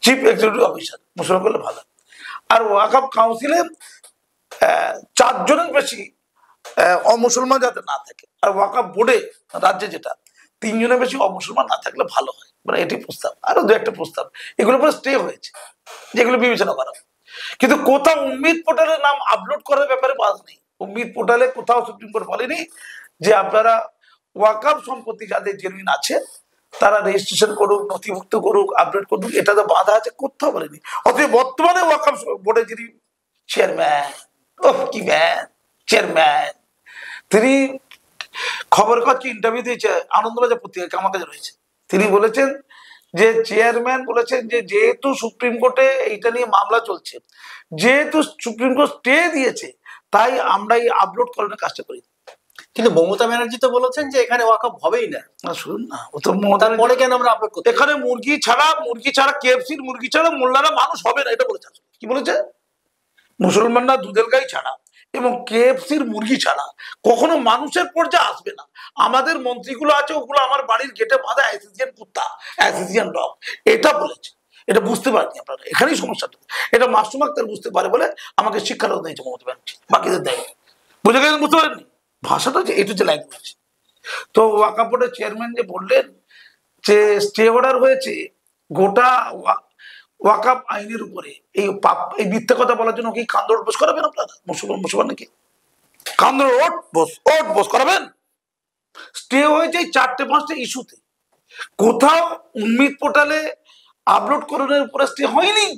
চিফ এক্সিকিউটিভ অফিসার মুসলমান করলে ভালো। আর ওয়াকফ কাউন্সিলে 4 জনের বেশি অমুসলমান যাতে না থাকে, আর ওয়াকফ বোর্ডে রাজ্যে যেটা 3 জনের বেশি অমুসলমান না থাকলে ভালো হয়। মানে এটি প্রস্তাব, আরো 2-1টা প্রস্তাব, এগুলো পরে স্টে হয়েছে, যেগুলো বিবেচনা করা। কিন্তু কোথাও উম্মিদ পোর্টালের নাম আপলোড করার ব্যাপারে বাদ নেই। উম্মিদ পোর্টালে কোথাও সুপ্রিম কোর্ট বলেনি যে আপনারা ওয়াকফ সম্পত্তি যাদের জেনুইন আছে তারা রেজিস্ট্রেশন করুক, নথিভুক্ত করুক, আপডেট করুক, এটা তো বাধা আছে, কোথাও বলেনি। অথচ বর্তমানে ওয়াকফ বোর্ডের যিনি চেয়ারম্যান, কি ম্যান, চেয়ারম্যান, তিনি খবর কাছে ইন্টারভিউ দিয়েছে আনন্দবাজার পত্রিকা, আমার কাছে রয়েছে। তিনি বলেছেন যে চেয়ারম্যান বলেছেন যে যেহেতু সুপ্রিম কোর্টে এইটা নিয়ে মামলা চলছে, যেহেতু সুপ্রিম কোর্ট স্টে দিয়েছে, তাই আমরা এই আপলোড করানোর কাজটা করি। কিন্তু মমতা ব্যানার্জি তো বলেছেন যে এখানে ওয়াকফ হবেই না। শুনুন না, ও তো মমতা পরে কেন আমরা আপলোড করতে? এখানে মুরগি ছাড়া কেএফসির মুরগি ছাড়া মোল্লারা মানুষ হবে না, এটা বলেছে। কি বলেছে? মুসলমানরা দুধের গাই ছাড়া এবং কেএফসির মুরগি ছাড়া কখনো মানুষের পর্যায়ে আসবে না। আমাদের মন্ত্রীগুলো আছে, ওগুলো আমার বাড়ির গেটে বাঁধা অ্যাসিজিয়ান কুত্তা, অ্যাসিজিয়ান ডগ, এটা বলেছে। এটা বুঝতে পারেনি আপনারা, এখানেই সমস্যাটা। এটা মাসুম আক্তার বুঝতে পারে বলে আমাকে শিক্ষাটা দিয়েছে মমতা ব্যানার্জি, বাকিদের দেয়। বুঝে গেছেন? বুঝতে পারেননি ভাষাটা, যে এটা হচ্ছে ল্যাঙ্গুয়েজ। তো ওয়াকফ বোর্ডের চেয়ারম্যান যে বললেন যে স্টে অর্ডার হয়েছে গোটা ওয়াকফ আইনের উপরে, এই মিথ্যা কথা বলার জন্য কি কান্দর বস করাবেন আপনারা? মুসলমান নাকি কান্দর ওট বস করাবেন? স্টে হয়েছে 4-5টা ইস্যুতে, কোথাও উম্মিদ পোর্টালে আপলোড করানোর উপরে স্টে হয়নি।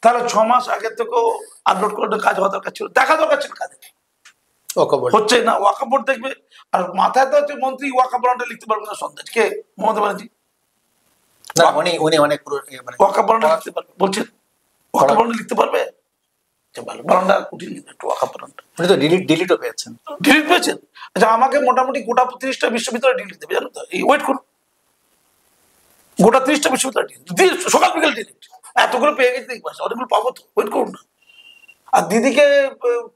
তাহলে 6 মাস আগে থেকেও আপলোড করানোর কাজ হওয়া দরকার ছিল, দেখা দরকার ছিল। কাজে হচ্ছে না, ওয়াকফ বোর্ড দেখবে। আর মাথায় তো হচ্ছে মন্ত্রী ওয়াকফ বোর্ডটা লিখতে পারবে না, সন্দেহ। কে? মমতা ব্যানার্জি। উনি অনেক ওয়াকফ বোর্ডটা লিখতে পারবে বলছেন? ওয়াকফ বোর্ড লিখতে পারবে? বারান্ডা কুঠির একটু ওয়াকফ বোর্ডটা। উনি তো ডিলিটও পেয়েছেন। ডিলিট পেয়েছেন? আচ্ছা, আমাকে মোটামুটি গোটা 30টা বিশ্ববিদ্যালয় ডিলিট দেবে, জানো তো? এই ওয়েট করুন, গোটা 30টা বিশ্ববিদ্যালয় ডিলিট, সকাল বিকেল ডিলিট। এতগুলো পেয়ে গেছে, অনেকগুলো পাবো তো, ওয়েট করুন না। আর দিদিকে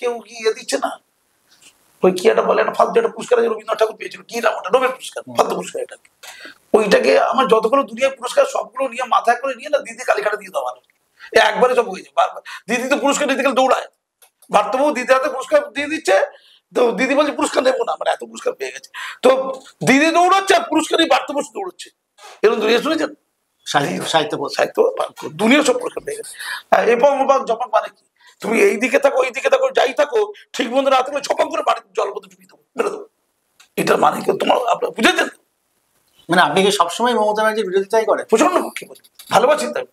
কেউ কি দিচ্ছে না? ওই কি একটা বলে, একটা ফালতু একটা পুরস্কার রবীন্দ্রনাথ ঠাকুর পেয়েছিল, কি নাম ওটা? নোবেল পুরস্কার, ফালতু পুরস্কার। এটা ওইটাকে আমার যতগুলো দুনিয়ার পুরস্কার সবগুলো নিয়ে মাথায় করে নিয়ে না দিদি কালীঘাটে দিয়ে দেওয়া ভালো। একবারে সব হয়ে যায়। দিদি তো পুরস্কার দিতে গেলে দৌড়ায়, বার্তাবু দিদি হাতে পুরস্কার দিয়ে দিচ্ছে, তো দিদি বলছে পুরস্কার নেবো না, আমার এত পুরস্কার পেয়ে গেছে। তো দিদি দৌড়াচ্ছে আর পুরস্কারই বার্তাবু দৌড়াচ্ছে। এরকম দুনিয়া শুনেছেন? সাহিত্য দুনিয়া সব পুরস্কার পেয়ে গেছে। এবং জপাক মানে কি? তুমি এই দিকে থাকো, ওই দিকে থাকো, যাই থাকো, ঠিক মতো না থাকলে ছপাক করে বাড়িতে জলপথে ডুবিয়ে দেবো, মেরে দেবো। এটার মানে কি তোমার আপনারা বুঝেছেন? মানে আপনি কি সবসময় মমতা ব্যানার্জির বিরোধিতাই করেন? প্রচন্ড পক্ষে বলি, ভালোবাসি তাই,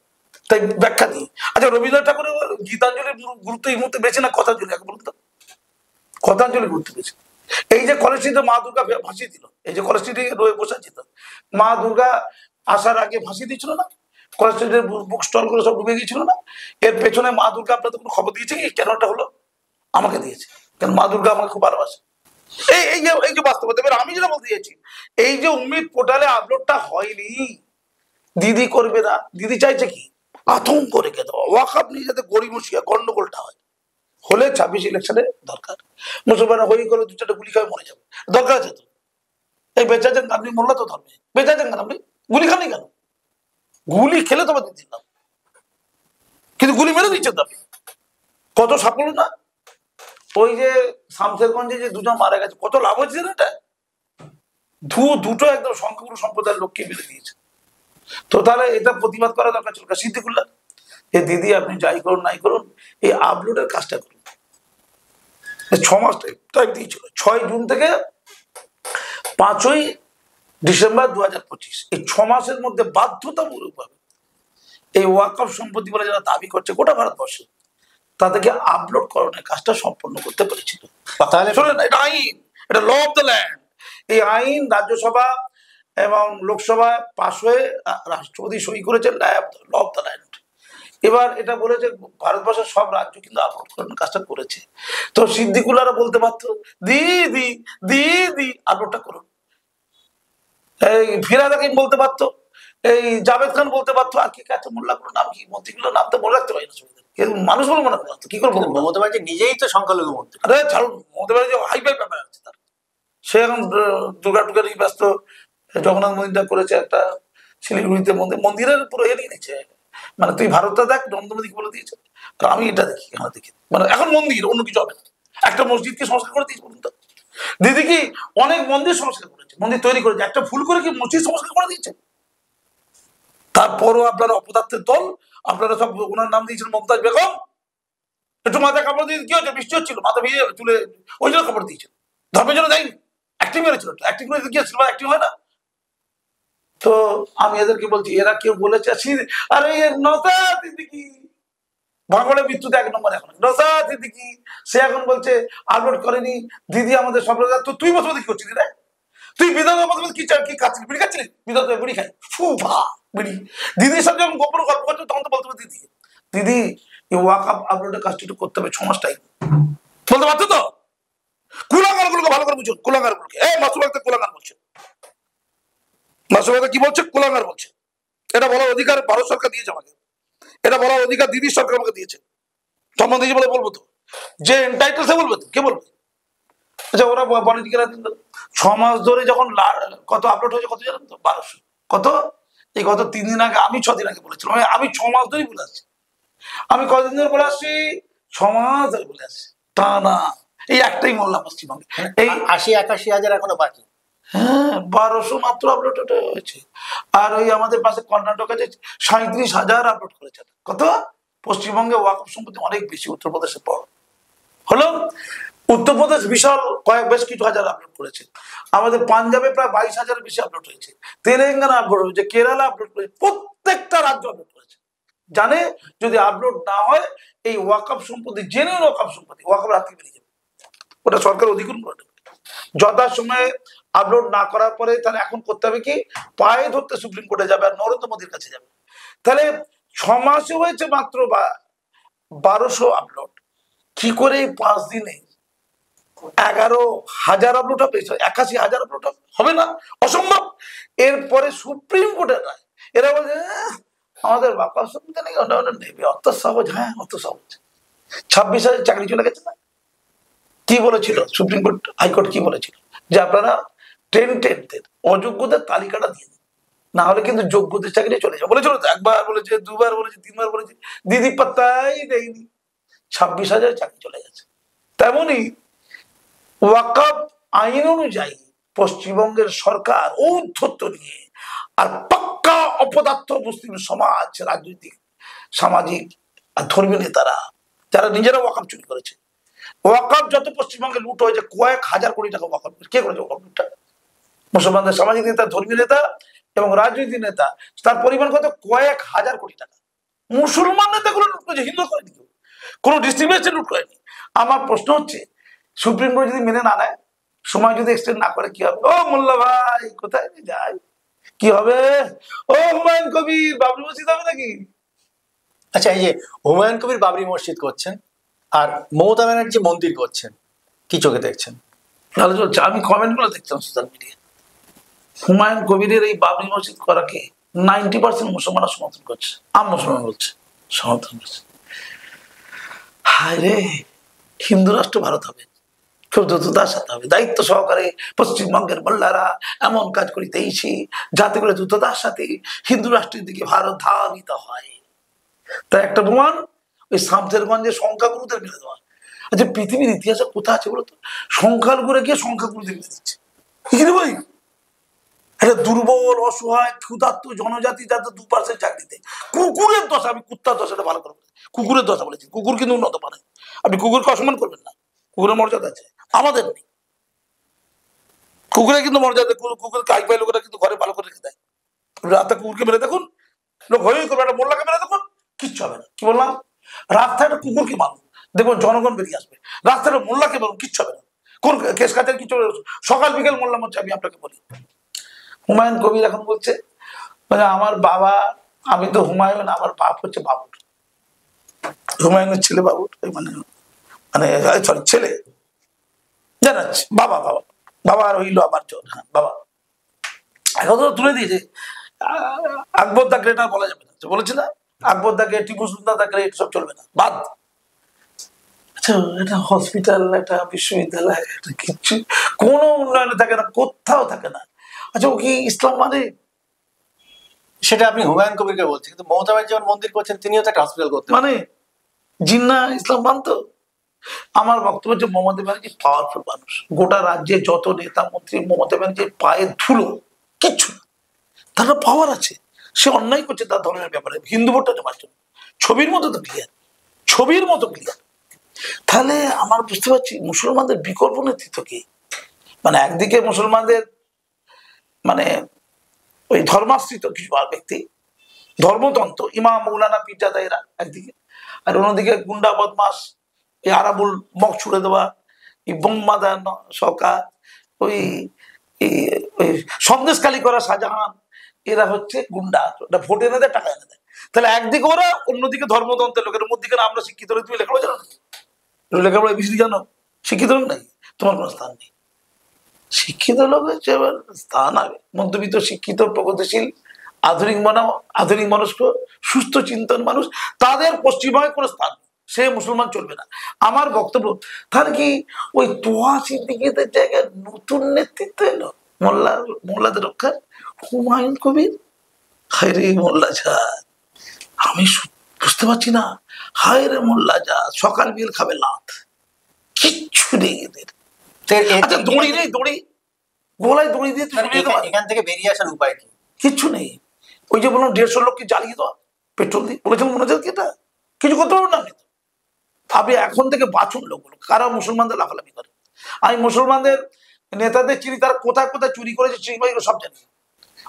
তাই ব্যাখ্যা দিই। আচ্ছা, রবীন্দ্রনাথ ঠাকুরের গীতাঞ্জলির গুরুত্ব এই মুহূর্তে বেশি না কথাঞ্জলি? এক বলুন তো, কথাঞ্জলি গুরুত্ব বেশি। এই যে কলেজটিতে মা দুর্গা ভাসিয়ে দিল, এই যে কলেজটি রয়ে বসেছিল, মা দুর্গা আসার আগে ভাসিয়ে দিচ্ছিল না? কলেজটিতে বুক স্টল করে সব ডুবে গিয়েছিল না? এর পেছনে মা দুর্গা আপনাদের কোনো খবর দিয়েছে কি কেন এটা হলো? আমাকে দিয়েছে, কেন মা দুর্গা আমাকে খুব ভালোবাসে। এই যে বাস্তবতা। এবার আমি যেটা বলতে চাইছি, এই যে উম্মিদ পোর্টালে আপলোডটা হয়নি, দিদি করবে না। দিদি চাইছে কি? আতঙ্ক রেখে দেওয়া, ওয়াকফ নিয়ে যাতে গড়িমসিয়া গন্ডগোলটা হয়। হলে 26 ইলেকশনে দরকার। মুসলমানরা হই করে 2-4টা গুলি খাবে মরে যাবে, দরকার আছে তো। এই বেঁচে যান আপনি, মোল্লা তো ধর্মে বেঁচে যান কেন আপনি? গুলি খাননি কেন? গুলি খেলে তোমার দিলাম, কিন্তু গুলি মেরে দিচ্ছেন তো আপনি। কত সাফল্য না? ওই যে শামশেরগঞ্জে যে দুজন মারা গেছে, কত লাভ হচ্ছে না এটা? দুটো একদম সংখ্যাগুরু সম্প্রদায়ের লোককে মেরে দিয়েছে। তো তাহলে এটা প্রতিবাদ করা দরকার ছিল। সিদ্দিকুল্লাহ, এ দিদি আপনি যাই করুন নাই করুন, এই আপলোডের কাজটা করুন। 6 মাস টাইম দিয়েছিল, 6 জুন থেকে 5ই ডিসেম্বর 2025, এই 6 মাসের মধ্যে বাধ্যতামূলকভাবে এই ওয়াকফ সম্পত্তি বলে যারা দাবি করছে গোটা ভারতবর্ষে, তাদেরকে আপলোড করানোর কাজটা সম্পন্ন করতে পেরেছিল। তাহলে শোনেন, এটা আইন, এটা ল অফ দ্য ল্যান্ড। এই আইন রাজ্যসভা এবং লোকসভা পাশ হয়ে রাষ্ট্রপতি সই করেছেন, ল অফ দ্য ল্যান্ড। এবার এটা বলেছে ভারতবর্ষের সব রাজ্য কিন্তু আপলোড করানোর কাজটা করেছে। তো সিদ্দিকুল্লাহরা বলতে পারতো দিদি দিদি আপলোডটা করুন, এই ফিরহাদ হাকিম বলতে পারতো, এই জাভেদ খান বলতে পারতো, আর কি কাছে মোল্লাগুলোর নাম কি, মন্ত্রীগুলোর নাম তো মনে রাখতে পারি না, মানুষ বলে মনে করতো কি করে বলবো? মমতা ব্যানার্জি নিজেই তো সংখ্যালঘু মন্ত্রী। আরে ছাড়ুন, মমতা ব্যানার্জি হাইফাই ব্যাপার আছে তার। সে এখন দুর্গা টুর্গা নিয়ে ব্যস্ত। জগন্নাথ মন্দিরটা করেছে একটা শিলিগুড়িতে, মন্দিরের পুরো এরিয়ে নিচ্ছে। মানে তুই ভারতটা দেখ, নরেন্দ্র মোদীকে বলে দিয়েছে, তো আমি এটা দেখি, এখানে দেখি, মানে এখন মন্দির, অন্য কিছু হবে না। একটা মসজিদকে সংস্কার করে দিয়েছে বলুন তো? দিদি কি অনেক মন্দির সংস্কার করেছে, মন্দির তৈরি করেছে, একটা ভুল করে কি মসজিদ সংস্কার করে দিয়েছে? তারপরও আপনারা অপদার্থের দল, আপনারা সব ওনার নাম দিয়েছিলেন মমতাজ বেগম। একটু মাথায় কাপড় দিয়ে কি হচ্ছে, বৃষ্টি হচ্ছিল, মাথা ভিজে চুলে, ওই জন্য কাপড় দিয়েছিল, ধর্মের জন্য দেয়নি, অ্যাক্টিং মেরেছিল, অ্যাক্টিং করে গিয়েছিল, অ্যাক্টিং হয় না। তো আমি এদেরকে বলছি, এরা কেউ বলেছে আরে নওশাদ সিদ্দিকী ভাঙড়ে মৃত্যুতে 1 নম্বর, এখন নওশাদ সিদ্দিকী সে এখন বলছে আপলোড করেনি দিদি আমাদের সব। তো তুই বসে কি করছিলি রে? তুই বিধানসভা কি কি খাচ্ছিলি, বিড়ি খাচ্ছিলি? বিধানসভা বিড়ি খাই বিড়ি। দিদির সাথে যখন গোপন গল্প করছো তখন তো বলতে হবে দিদি দিদি এই ওয়াকআপ আপলোডের কাজটা একটু করতে হবে, 6 মাস টাইম বলতে পারতো তো? কুলাঙ্গার গুলোকে ভালো করে বুঝুন, কুলাঙ্গার গুলোকে, এই মাসুম একটা কুলাঙ্গার বলছে, মাসুম কি বলছে? কুলাঙ্গার বলছে। এটা বলার অধিকার ভারত সরকার দিয়েছে আমাকে, এটা বলার অধিকার দিদির সরকার আমাকে দিয়েছে, সম্মান দিয়েছে বলে বলবো তো? যে এন্টাইটেল সে বলবে তো, কে বলবে? আচ্ছা ওরা পলিটিক্যাল 6 মাস ধরে যখন কত আপলোড হয়েছে কত জানেন তো? 1200। কত? এই গত 3 দিন আগে, আমি 6 দিন আগে বলেছিলাম, আমি 6 মাস ধরেই বলে আসছি। আমি কদিন ধরে বলে আসছি? 6 মাস ধরে বলে আসছি, তা না এই একটাই মোল্লা পশ্চিমবঙ্গে, এই 80-81 হাজার এখনো বাকি। হ্যাঁ 1200 মাত্র আপলোড হয়েছে। আর ওই আমাদের পাশে কর্ণাটক আছে 37,000 আপলোড করেছে। কত? পশ্চিমবঙ্গে ওয়াকফ সম্পত্তি অনেক বেশি, উত্তরপ্রদেশের পর হলো। উত্তরপ্রদেশ বিশাল বেশ কিছু হাজার আপলোড করেছে। আমাদের পাঞ্জাবে প্রায় 22,000 বেশি আপলোড হয়েছে, তেলেঙ্গানা আপলোড হয়েছে, কেরালা আপলোড করেছে, প্রত্যেকটা রাজ্য আপলোড করেছে। জানে যদি আপলোড না হয় এই ওয়াকফ সম্পত্তি, জেনুইন ওয়াকফ সম্পত্তি, ওয়াকফ রাখতে বেরিয়ে যাবে, ওটা সরকার অধিগ্রহণ করে দেবে। যথাসময়ে আপলোড না করার পরে তাহলে এখন করতে হবে কি, পায়ে ধরতে সুপ্রিম কোর্টে যাবে আর নরেন্দ্র মোদীর কাছে যাবে। তাহলে 6 মাসে হয়েছে মাত্র 1200 আপলোড, কি করে 5 দিনে 11,000 আপলোড হবে? 81,000 আপলোড হবে না, অসম্ভব। এরপরে সুপ্রিম কোর্টের রায়, এরা বলছে আমাদের বাপা সম্পত্তি নাকি নেবে, অত সহজ? হ্যাঁ অত সহজ। 26,000 চাকরি চলে গেছে না? কি বলেছিল সুপ্রিম কোর্ট, হাইকোর্ট কি বলেছিল? যে আপনারা টেন্টেডদের, অযোগ্যদের তালিকাটা দিয়ে দিন, না হলে কিন্তু যোগ্যদের চাকরি চলে যাবে বলেছিল তো। একবার বলেছে, দুবার বলেছে, 3বার বলেছে, দিদি পাত্তাই দেয়নি, 26,000 চাকরি চলে গেছে। তেমনি ওয়াকফ আইন অনুযায়ী পশ্চিমবঙ্গের সরকার ঔদ্ধত্য নিয়ে আর পাক্কা অপদার্থ মুসলিম সমাজ, রাজনৈতিক, সামাজিক আর ধর্মীয় নেতারা যারা নিজেরা ওয়াকফ চুরি করেছে, ওয়াকফ যত পশ্চিমবঙ্গে লুট হয়েছে, কয়েক হাজার কোটি টাকা ওয়াকফ, কে করেছে ওয়াকফ লুটটা? মুসলমানদের সামাজিক নেতা, ধর্মীয় নেতা এবং রাজনৈতিক নেতা, তার পরিমাণ কত? কয়েক হাজার কোটি টাকা। মুসলমান নেতাগুলো লুট করেছে, হিন্দু করেনি, কোনো ডিস্ট্রিবিউশন লুট করেনি। আমার প্রশ্ন হচ্ছে, সুপ্রিম কোর্ট যদি মেনে না নেয়, সময় যদি এক্সটেন্ড না করে, কি হবে? ও মোল্লা ভাই কোথায় যায়, কি হবে? ও হুমায়ুন কবির বাবরি মসজিদ হবে নাকি? আচ্ছা, এই যে হুমায়ুন কবির বাবরি মসজিদ করছেন আর মমতা ব্যানার্জি মন্দির করছেন, কি চোখে দেখছেন? ভালো চলছে। আমি কমেন্ট গুলো দেখতাম সোশ্যাল মিডিয়া, হুমায়ুন কবিরের এই বাবরি মসজিদ করাকে 90% মুসলমানরা সমর্থন করছে, মুসলমান বলছে সমর্থন করছে। হায় রে, হিন্দু রাষ্ট্র ভারত হবে, খুব দ্রুততার সাথে হবে, দায়িত্ব সহকারে পশ্চিমবঙ্গের মোল্লারা এমন কাজ করিতেইছি যাতে করে দ্রুততার সাথে হিন্দু রাষ্ট্রের দিকে ভারত ধাবিত হয়। তাই একটা প্রমাণ ওই শামসেরগঞ্জের সংখ্যাগুরুদের মেরে দেওয়া। আচ্ছা, পৃথিবীর ইতিহাসে কোথায় আছে বলতো সংখ্যালঘুরে গিয়ে সংখ্যাগুরুদের মেরে দিচ্ছে? ভাই, একটা দুর্বল অসহায় ক্ষুধার্ত জনজাতি যাতে 2% চাকরিতে, কুকুরের দশা, আমি কুত্তার দশাটা ভালো করে বলেছি, কুকুরের দশা বলেছি, কুকুর কিন্তু উন্নত পারে। আপনি কুকুরকে অসম্মান করবেন না, কুকুরের মর্যাদা আছে, আমাদের নেই। কুকুরের কিন্তু মর্যাদা, কুকুর কাজ পাই লোকেরা কিন্তু ঘরে ভালো করে রেখে দেয়। রাতে কুকুরকে মেরে দেখুন, লোক হয়ে করবে, একটা মোল্লাকে মেরে দেখুন, কিচ্ছু হবে না। কি বললাম? রাস্তায় একটা কুকুরকে মারুন, দেখুন জনগণ বেরিয়ে আসবে। রাস্তায় একটা মোল্লাকে মারুন, কিচ্ছু হবে না। কোন কেস কাজের কিছু সকাল বিকেল মোল্লা হচ্ছে। আমি আপনাকে বলি, হুমায়ুন কবির এখন বলছে মানে আমার বাবা, আমি তো হুমায়ুন, আমার বাপ হচ্ছে বাবুর, হুমায়ুনের ছেলে বাবুর, মানে মানে সরি ছেলে, জানাচ্ছে বাবা বাবা বাবা আর হইলো আমার জোর। হ্যাঁ বাবা, এখন তো তুলে দিয়েছে। আকবর দা গ্রেট আর বলা যাবে না, বলেছি না Akbar the great, Tipu Sultan the great, সব চলবে না, বাদ। আচ্ছা, একটা হসপিটাল, একটা বিশ্ববিদ্যালয়, একটা কিচ্ছু কোনো উন্নয়নে থাকে না, কোথাও থাকে না। আচ্ছা, ও কি ইসলাম মানে? সেটা আপনি হুমায়ুন কবিরকে বলছেন, কিন্তু মমতা ব্যানার্জি যখন মন্দির করছেন তিনিও তো একটা হসপিটাল করতে মানে জিন্না ইসলাম মানতো? আমার বক্তব্য হচ্ছে মমতা ব্যানার্জি পাওয়ারফুল মানুষ, গোটা রাজ্যে যত নেতা মন্ত্রী মমতা ব্যানার্জির পায়ে ধুলো কিচ্ছু না, তারা পাওয়ার আছে। সে অন্যায় করছে তার ধর্মের ব্যাপারে, হিন্দু ভোটটা নেওয়ার জন্য, ছবির মতো তো ক্লিয়ার, ছবির মতো ক্লিয়ার। তাহলে আমার বুঝতে পারছি মুসলমানদের বিকল্প নেতৃত্ব কি? মানে একদিকে মুসলমানদের মানে ওই ধর্মাশ্রিত কিছু ব্যক্তি, ধর্মতন্ত্র, ইমাম মৌলানা পীরজাদাইরা একদিকে, আর অন্যদিকে গুন্ডা বদমাস, এই আরাবুল মগ ছুড়ে দেওয়া, এই বোম্মা দেন সরকার, ওই ওই সন্দেশকালী করা শাহজাহান, এরা হচ্ছে গুন্ডা, ওটা ভোট এনে দেয়, টাকা এনে দেয়। তাহলে একদিকে ওরা, অন্যদিকে ধর্মতন্ত্রের লোকের মধ্যে আমরা শিক্ষিত হলে, তুমি লেখাপড়া জানো নাকি? লেখাপড়া বিশি জানো? শিক্ষিত লোক নাকি? তোমার কোনো স্থান নেই। শিক্ষিত লোক হচ্ছে এবার স্থান হবে মধ্যবিত্ত, শিক্ষিত, প্রগতিশীল, আধুনিক মনস্ক, সুস্থ চিন্তন মানুষ, তাদের পশ্চিমবঙ্গে কোনো স্থান নেই। সে মুসলমান চলবে না। আমার বক্তব্য, তাহলে কি ওই তোয়া সিদ্দিকীদের জায়গায় নতুন নেতৃত্ব এলো মোল্লাদের রক্ষার? হুমায়ুন কবির, হায় রে মোল্লা যা, আমি বুঝতে পারছি না। হায় রে মোল্লা যা, সকাল বিল খাবে লাত, কিচ্ছু নেই এদের। আচ্ছা, দড়ি নেই, দড়ি গোলায় দড়ি দিয়ে এখান থেকে বেরিয়ে আসার উপায় কি? কিচ্ছু নেই। ওই যে বললাম 150 লোককে জ্বালিয়ে দেওয়া পেট্রোল দিয়ে, বলেছিলাম মনে হচ্ছে এটা কিছু করতে পারবো না। আপনি এখন থেকে বাঁচুন লোকগুলো, কারা মুসলমানদের লাফালাফি করে। আমি মুসলমানদের নেতাদের চিনি, তারা কোথায় কোথায় চুরি করেছে চিনিগুলো সব জানি।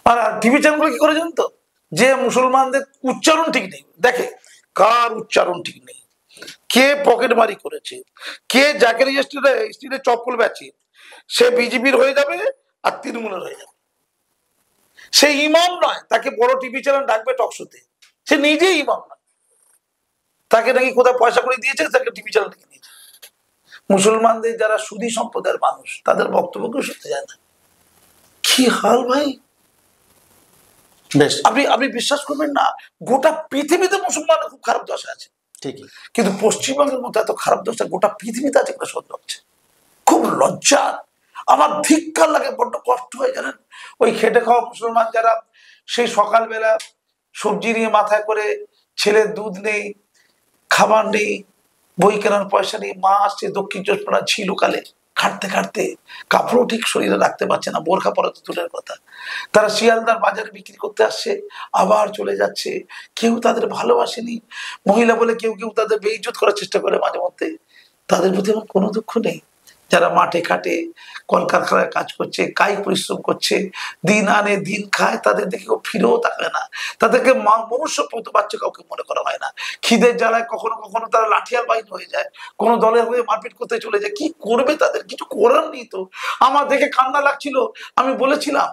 আর টিভি চ্যানেলগুলো কি করে জানেন তো? যে মুসলমানদের উচ্চারণ ঠিক নেই, দেখে কার উচ্চারণ ঠিক নেই, কে পকেট মারি করেছে, কে জাকেরি স্ট্রিটে চপ্পল বেচে, সে বিজেপির হয়ে যাবে আর তৃণমূলের হয়ে যাবে। সে ইমাম নয়, তাকে বড় টিভি চ্যানেল ডাকবে টকশোতে, সে নিজেই ইমাম নয়, তাকে নাকি কোথায় পয়সা করে দিয়েছে, তাকে টিভি চ্যানেল ডেকে নিয়েছে। মুসলমানদের যারা সুধী সম্প্রদায়ের মানুষ, তাদের বক্তব্যকেও শুনতে যায় না। কি হাল ভাই! বেশ, আপনি বিশ্বাস করবেন না, গোটা পৃথিবীতে মুসলমানরা খুব খারাপ দশা আছে ঠিকই, কিন্তু পশ্চিমবঙ্গের মতো এত খারাপ দশা গোটা পৃথিবীতে আছে কিনা সন্দেহ হচ্ছে। খুব লজ্জা, আমার ধিক্কার লাগে, বড্ড কষ্ট হয় জানেন। ওই খেটে খাওয়া মুসলমান যারা সেই সকালবেলা সবজি নিয়ে মাথায় করে, ছেলের দুধ নেই, খাবার নেই, বই কেনার পয়সা নেই, মা আসছে দক্ষিণ চব্বিশ পরগনা ছিল কালে, খাটতে খাটতে কাপড়ও ঠিক শরীরে রাখতে পারছে না, বোরখা পরা তো দূরের কথা। তারা শিয়ালদার বাজারে বিক্রি করতে আসছে, আবার চলে যাচ্ছে। কেউ তাদের ভালোবাসেনি, মহিলা বলে কেউ কেউ তাদের বেইজ্জত করার চেষ্টা করে মাঝে মধ্যে। তাদের প্রতি আমার কোনো দুঃখ নেই। যারা মাঠে ঘাটে কলকারখানায় কাজ করছে, কায়িক পরিশ্রম করছে, দিন আনে দিন খায়, তাদের দিকে কেউ ফিরেও তাকায় না। তাদেরকে মনুষ্য বাচ্চা কাউকে মনে করা হয় না। খিদের জ্বালায় কখনো কখনো তারা লাঠিয়াল বাহিনী হয়ে যায়, কোনো দলের হয়ে মারপিট করতে চলে যায়। কি করবে তাদের? কিছু করার নেই তো। আমার দেখে কান্না লাগছিল। আমি বলেছিলাম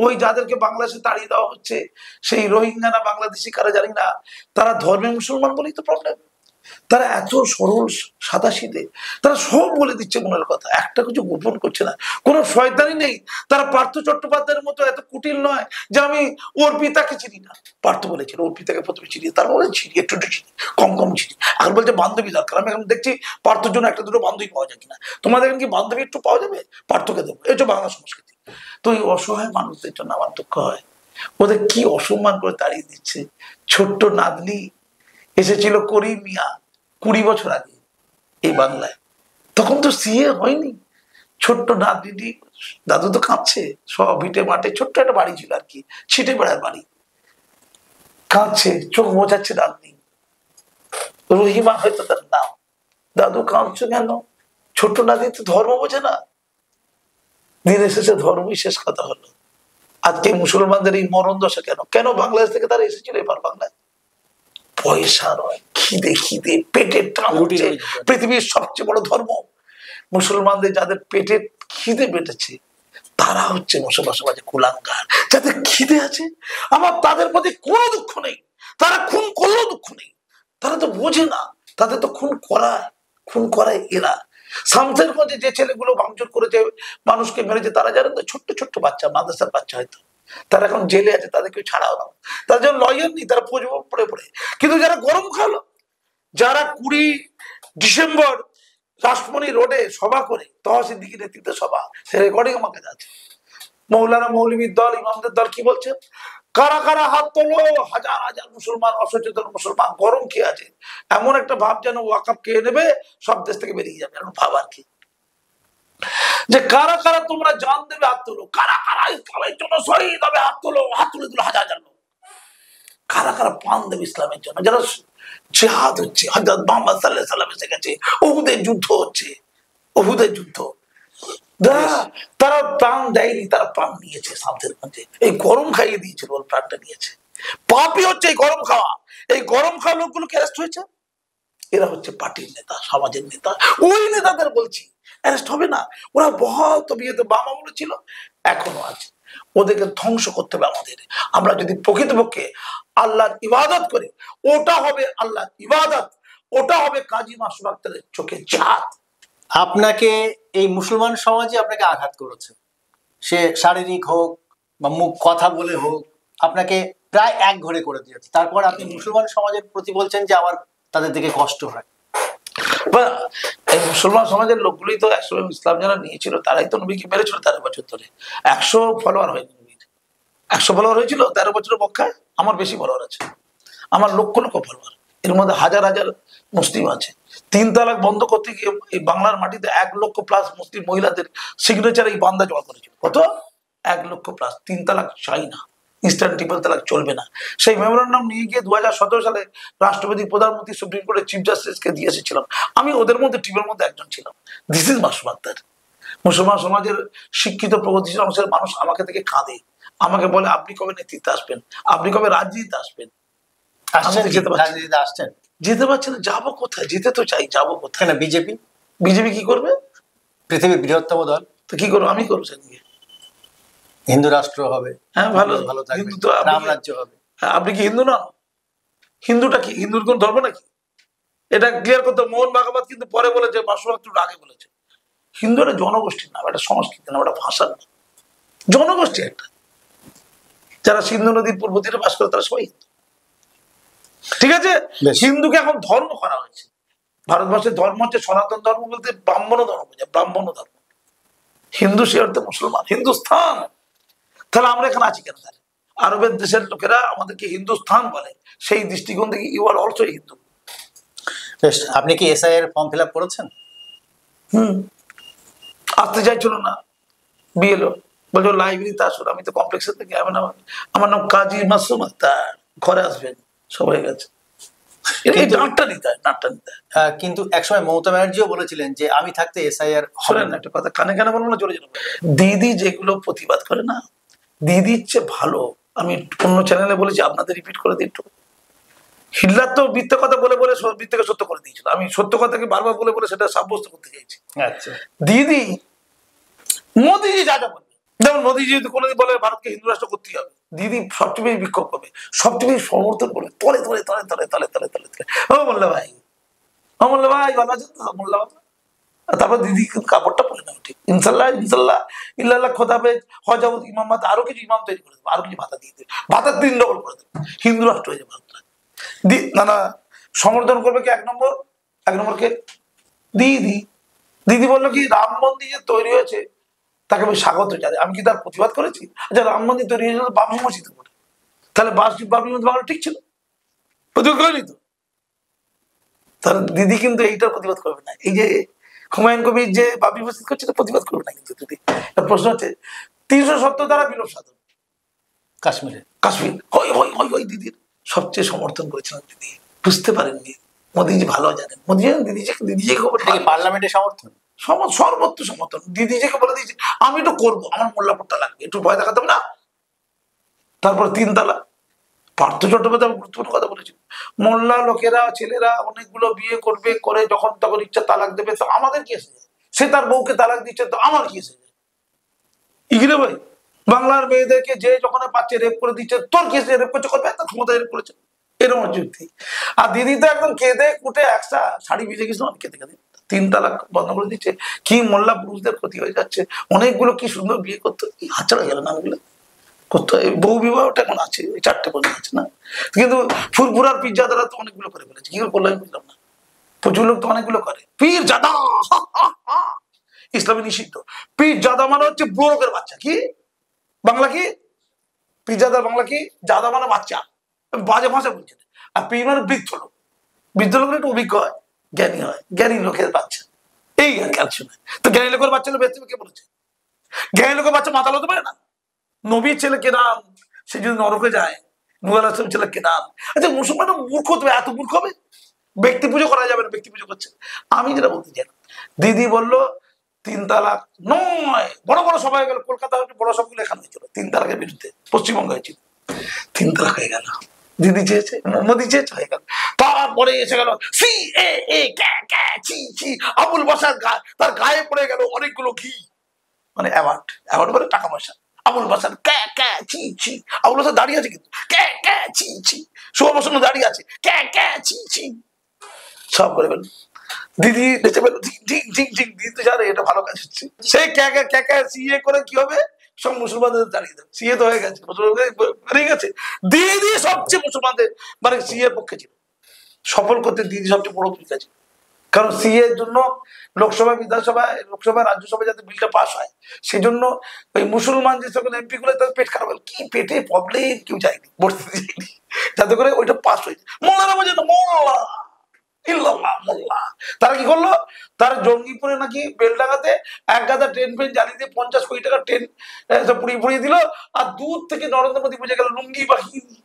ওই যাদেরকে বাংলাদেশে তাড়িয়ে দেওয়া হচ্ছে, সেই রোহিঙ্গা না বাংলাদেশি কারা জানি না, তারা ধর্মে মুসলমান বলেই তো প্রবলেম। তারা এত সরল সাদাসিধে, তারা সব বলে দিচ্ছে মনের কথা, একটা কিছু গোপন করছে না, কোনো শয়তানি নেই। তারা পার্থ চট্টোপাধ্যায়ের মতো এত কুটিল নয় যে আমি ওর পিতাকে চিনি না। পার্থ বলেছিল ওর পিতাকে প্রথমে চিনি, তারপরে চিনি, একটু একটু চিনি, কম কম চিনি। এখন বলছে বান্ধবী দরকার। আমি এখন দেখছি পার্থর জন্য একটা দুটো বান্ধবী পাওয়া যায় কিনা। তোমাদের এখানে কি বান্ধবী একটু পাওয়া যাবে? পার্থকে দেবো, এই তো বাংলা সংস্কৃতি। তো এই অসহায় মানুষদের জন্য আমার দুঃখ হয়, ওদের কি অসম্মান করে তাড়িয়ে দিচ্ছে। ছোট্ট নাতনি এসেছিল করিম মিয়া 20 বছর আগে এই বাংলায়, তখন তো সিএ হয়নি। ছোট্ট নাতনিটি, দাদু তো কাঁদছে, সব ভিটে মাঠে ছোট্ট একটা বাড়ি ছিল আর কি, ছিটে বেড়ার বাড়ি, কাঁদছে, চোখ বোঝাচ্ছে নাতনি। রহিমা হয়তো তার নাম। দাদু কাঁদছো কেন? ছোট্ট নাতনি তো ধর্ম বোঝে না। দিন এসেছে ধর্মই শেষ কথা হলো। আজকে মুসলমানদের এই মরণ দশা কেন? কেন বাংলাদেশ থেকে তারা এসেছিল এবার বাংলায়? পয়সা নয়, খিদে, খিদে পেটের টান হচ্ছে। পৃথিবীর সবচেয়ে বড় ধর্ম মুসলমানদের, যাদের পেটের খিদে পেটেছে তারা হচ্ছে মুসলমান সমাজে কুলাঙ্গার। যাদের খিদে আছে আমার তাদের প্রতি কোনো দুঃখ নেই, তারা খুন করলেও দুঃখ নেই। তারা তো বোঝে না, তাদের তো খুন করায় এরা। শামসেরগঞ্জে যে ছেলেগুলো ভাঙচুর করেছে, মানুষকে মেরেছে, তারা জানেন তো ছোট্ট ছোট্ট বাচ্চা, মাদ্রাসার বাচ্চা হয়তো, তারা এখন জেলে আছে, তাদের কেউ ছাড়াও না, তাদের জন্য লয়ার নেই, তারা পড়ে পড়ে। কিন্তু যারা গরম খালো, যারা 20 ডিসেম্বর রাসমণি রোডে সভা করে, তহসিল দিকে নেতৃত্বে সভা, সে রেকর্ডিং আমার কাছে আছে। মৌলানা মৌলবীর দল, ইমামদের দল কি বলছেন? কারা কারা হাত তোলো, হাজার হাজার মুসলমান, অসচেতন মুসলমান গরম খেয়ে আছে, এমন একটা ভাব যেন ওয়াকাব খেয়ে নেবে, সব দেশ থেকে বেরিয়ে যাবে, এমন ভাব আর কি। যে কারা কারা তোমরা জান দেবে, হাত তোলো। কারা কারা ইসলামের জন্য শহীদ হবে, হাত তোলো। হাত তুলে দিল হাজার হাজার লোক। কারা কারা প্রাণ দেবে ইসলামের জন্য? যারা জিহাদ হচ্ছে, হযরত মুহাম্মদ সাল্লাল্লাহু আলাইহি ওয়াসাল্লাম এসে গেছে, উহুদের যুদ্ধ হচ্ছে, উহুদের যুদ্ধ, তারা প্রাণ দেয়নি, তারা প্রাণ নিয়েছে শামসেরগঞ্জে। এই গরম খাইয়ে দিয়েছিল, ওর প্রাণটা নিয়েছে। পাপই হচ্ছে এই গরম খাওয়া। এই গরম খাওয়া লোকগুলোকে অ্যারেস্ট হয়েছে। এরা হচ্ছে পার্টির নেতা, সমাজের নেতা। ওই নেতাদের বলছি অ্যারেস্ট হবে না? ওরা বহুত বিয়েতে বাম আমলে ছিল, এখনো আছে। ওদেরকে ধ্বংস করতে হবে আমাদের। আমরা যদি প্রকৃতপক্ষে আল্লাহর ইবাদত করি, ওটা হবে আল্লাহর ইবাদত, ওটা হবে কাজী মাসুম আক্তারের চোখে জিহাদ। আপনাকে এই মুসলমান সমাজে আপনাকে আঘাত করেছে, সে শারীরিক হোক বা মুখ কথা বলে হোক, আপনাকে প্রায় এক ঘরে করে দিয়েছে। তারপর আপনি মুসলমান সমাজের প্রতি বলছেন যে আমার তাদের দিকে কষ্ট হয়। এই মুসলমান সমাজের লোকগুলোই তো একসময় ইসলাম যারা নিয়েছিল, তারাই তো নবীকে মেরেছিল 13 বছর ধরে। 100 ফলোয়ার হয়নি নবীর, 100 ফলোয়ার হয়েছিল 13 বছরের পক্ষায়। আমার বেশি ফলোয়ার আছে, আমার লক্ষ লক্ষ ফলোয়ার। এর মধ্যে হাজার হাজার মুসলিম আছে। 3 তালাক বন্ধ করতে গিয়ে এই বাংলার মাটিতে 1 লক্ষ প্লাস মুসলিম মহিলাদের সিগনেচার এই বান্দা জমা করেছিল। কত? 1 লক্ষ প্লাস। 3 তালাক চাই না, ইনস্ট্যান্ট ট্রিপল তালাক চলবে না। সেই মেমোরান্ডাম নিয়ে গিয়ে 2017 সালে রাষ্ট্রপতি, প্রধানমন্ত্রী, সুপ্রিম কোর্টের চিফ জাস্টিসকে দিয়ে এসেছিলাম। আমি ওদের মধ্যে টিমের মধ্যে একজন ছিলাম। This is Masum Akter. মুসলমান সমাজের শিক্ষিত প্রগতিশীল অংশের মানুষ আমাকে থেকে কাঁদে, আমাকে বলে আপনি কবে নেতৃত্বে আসবেন, আপনি কবে রাজনীতিতে আসবেন। যেতে পারছি না, যাবো কোথায়? যেতে তো চাই, যাবো কোথায়? না বিজেপি, বিজেপি কি করবে? পৃথিবীর বৃহত্তম দল, তো কি করবো? আমি করবো সেদিকে, হিন্দু রাষ্ট্র হবে। হ্যাঁ ভালো, ভালো হিন্দু তো রাম রাজ্য হবে। আপনি কি হিন্দু না? হিন্দুটা কি? হিন্দুর কোন ধর্ম নাকি? এটা ক্লিয়ার করতে। মোহন ভাগবত কিন্তু পরে বলেছে, মাসুম আক্তার আগে বলেছে। হিন্দু একটা জনগোষ্ঠীর নাম, একটা সংস্কৃতি নাম, একটা ভাষার নাম, জনগোষ্ঠী একটা। যারা সিন্ধু নদীর পূর্ব তীরে বাস করে তারা সবাই হিন্দু। ঠিক আছে, হিন্দুকে এখন ধর্ম করা হয়েছে। ভারতবর্ষের ধর্ম হচ্ছে সনাতন ধর্ম, বলতে ব্রাহ্মণ ধর্ম বোঝায়, ব্রাহ্মণ ধর্ম। হিন্দু সে অর্থে মুসলমান, হিন্দুস্থান। তাহলে আমরা এখানে আছি কেন? তাহলে আরবের দেশের লোকেরা আমাদেরকে হিন্দুস্থান বলে, সেই দৃষ্টিকোণ থেকে ইউ আর অলসো হিন্দু। আপনি কি এসআই এর ফর্ম ফিল আপ করেছেন? আসতে চাইছিল না, বিএলও বলছো লাইব্রেরিতে আসুন। আমি তো কমপ্লেক্সের থেকে, আমার নাম কাজী মাসুম আক্তার, ঘরে আসবেন, সব হয়ে গেছে। কিন্তু একসময় মমতা ব্যানার্জিও বলেছিলেন যে আমি থাকতে এসআইআর শোনেন না, একটা কথা কানে কানে বলবো না, জোরে জোরে। দিদি যেগুলো প্রতিবাদ করে না, দিদির চেয়ে ভালো, আমি অন্য চ্যানেলে বলেছি, আপনাদের রিপিট করে দিই একটু। হিটলার তো মিথ্যে কথা বলে বলে মিথ্যেকে সত্য করে দিয়েছিল। আমি সত্য কথাকে বারবার বলে বলে সেটা সাব্যস্ত করতে চাইছি। আচ্ছা, দিদি মোদিজি যা যা বলবে, যেমন মোদিজি যদি কোনোদিন বলে ভারতকে হিন্দু রাষ্ট্র করতেই হবে, দিদি সবচেয়ে বেশি বিক্ষোভ করবে, সবচেয়ে বেশি সমর্থন করবে, তলে তলে তলে তলে তলে তলে তলে তলে। ও বললে ভাই, আমার বললো ভাই ভালো আছেন তো? বললাম তারপর দিদি কিন্তু কাপড়টা পরে নাও, ঠিক ইনশাল্লাহ ইনশাল্লাহ ইল্লাল্লাহ খোদাফেজ হজাবত ইমাম ভাতা আরো কিছু ইমাম তৈরি করে দেবো, আরো কিছু ভাতা দিয়ে দেবে, ভাতা 3 ডবল করে দেবে, হিন্দু রাষ্ট্র হয়ে যাবে ভারতটা। না না, সমর্থন করবে কি 1 নম্বর কে? দিদি। দিদি বললো কি রাম মন্দির যে তৈরি হয়েছে তাকে আমি স্বাগত জানাই। আমি কি তার প্রতিবাদ করেছি? আচ্ছা রাম মন্দির তৈরি হয়েছিল বাবরি মসজিদ করে, তাহলে বাবরি মসজিদ বাংলা ঠিক ছিল? প্রতিবাদ করেনি তো। তাহলে দিদি কিন্তু এইটার প্রতিবাদ করবে না। এই যে হুমায়ুন কবির যে বাবরি মসজিদ করছে প্রতিবাদ করবে না কিন্তু দিদি। প্রশ্ন হচ্ছে 370 দ্বারা বিলোপ সাধন কাশ্মীরে, কাশ্মীর হই হই হই হই দিদির সবচেয়ে সমর্থন করেছিলেন দিদি। বুঝতে পারেননি মোদিজি ভালো জানেন, মোদি জানেন দিদিজিকে খবর পার্লামেন্টে সমর্থন, সর্বত্র সমর্থন। দিদিজিকে বলে দিয়েছি আমি একটু করবো, আমার মোল্লাপুরটা লাগবে, একটু ভয় দেখাতে হবে না। তারপর 3 তালা পার্থ চট্টোপাধ্যায় গুরুত্বপূর্ণ কথা বলেছিল, মোল্লা লোকেরা ছেলেরা অনেকগুলো বিয়ে করবে, করে যখন তখন ইচ্ছা তালাক দেবে, তো আমাদের কি এসে যায়? সে তার বউকে তালাক দিচ্ছে, তো আমার কি এসে যায়? ইগরে ভাই, বাংলার মেয়েদেরকে যে যখন পাচ্ছে রেপ করে দিচ্ছে, তোর কি এসে রেপ করছে? করবে, তার ক্ষমতা রেপ করেছে, এরকম যুক্তি। আর দিদি তো একদম কেঁদে কুটে একটা শাড়ি ভিজে গেছিল, কেঁদে কেঁদে 3 তালাক বন্ধ করে দিচ্ছে। কি মোল্লা পুরুষদের ক্ষতি হয়ে যাচ্ছে, অনেকগুলো কি সুন্দর বিয়ে করতে হাতছাড়া গেল না ওগুলো করতে। বহু বিবাহটা এখন আছে, 4টে পর্যন্ত আছে না, কিন্তু ফুরফুরার পিজ্জা দ্বারা তো অনেকগুলো করে ফেলেছে। কি করে করলো আমি বুঝলাম না। প্রচুর লোক তো অনেকগুলো করে। পীর জাদা ইসলামে নিষিদ্ধ। পীর জাদা মানে হচ্ছে বুড়ো লোকের বাচ্চা। কি বাংলা কি পীর জাদার বাংলা কি? জাদা মানে বাচ্চা, বাজে ভাষা বলছে। আর পীর মানে বৃদ্ধ লোক। বৃদ্ধ লোকের একটু অভিজ্ঞ হয়, জ্ঞানী হয়, জ্ঞানী লোকের বাচ্চা, এই আর কি আছে। তো জ্ঞানী লোকের বাচ্চা কে বলেছে? জ্ঞানী লোকের বাচ্চা মাতাল হতে পারে না? নবীর ছেলে কেনান, সে যদি নরকে যায়, নূহ আলাইহিস সালামের ছেলে কেনান। আচ্ছা মুসলমান মূর্খ হতে এত মূর্খ হবে? ব্যক্তি পুজো করা যাবে না, ব্যক্তি পুজো করছে। আমি যেটা বলতে চাই, দিদি বললো 3 তালাক নয়, বড় বড় সবাই গেল, কলকাতা বড় সবগুলো এখানে হয়েছিল 3 তালাকের বিরুদ্ধে, পশ্চিমবঙ্গ হয়েছিল 3 তালাক হয়ে গেল। দিদি চেয়েছে, মোদি চেয়েছে, হয়ে গেল। তারপরে এসে গেল আবুল বাসার তার গায়ে পড়ে গেল অনেকগুলো ঘি, মানে অ্যাওয়ার্ড বলে টাকা পয়সা। আবুল বাসার আবুল বাসার দাঁড়িয়ে আছে কিন্তু সুবর্ণ দাঁড়িয়ে আছে সব করে ফেল। দিদি নেচে ফেল, দিদি তো জানে এটা ভালো কাজ হচ্ছে। সেই সিএ করে কি হবে, সব মুসলমানদের দাঁড়িয়ে দেবে। সিএ তো হয়ে গেছে, বেরিয়ে গেছে। দিদি সবচেয়ে মুসলমানদের মানে সিএ পক্ষে ছিল, সফল করতে দিদি সবচেয়ে বড় ভূমিকা ছিল। কারণ সিএ এর জন্য লোকসভা রাজ্যসভায় যাতে বিলটা পাস হয়, সেই জন্য ওই মুসলমান যে সকল এমপি গুলো তাদের পেট খারাপ হলো, কি পেটে প্রবলেম, কেউ যায়নি, বসতে যায়নি, যাতে করে ওইটা পাস হয়েছে। মোল্লারা বোঝে না, মোল্লা ইল্লাল্লাহ মোল্লা। তারা কি করলো, তারা জঙ্গিপুরে নাকি বেলডাঙ্গাতে 1 গাদা ট্রেন ফেন জ্বালিয়ে দিয়ে 50 কোটি টাকা ট্রেন পুড়িয়ে দিল। আর দূর থেকে নরেন্দ্র মোদী বুঝে গেল লুঙ্গি বাহিনী,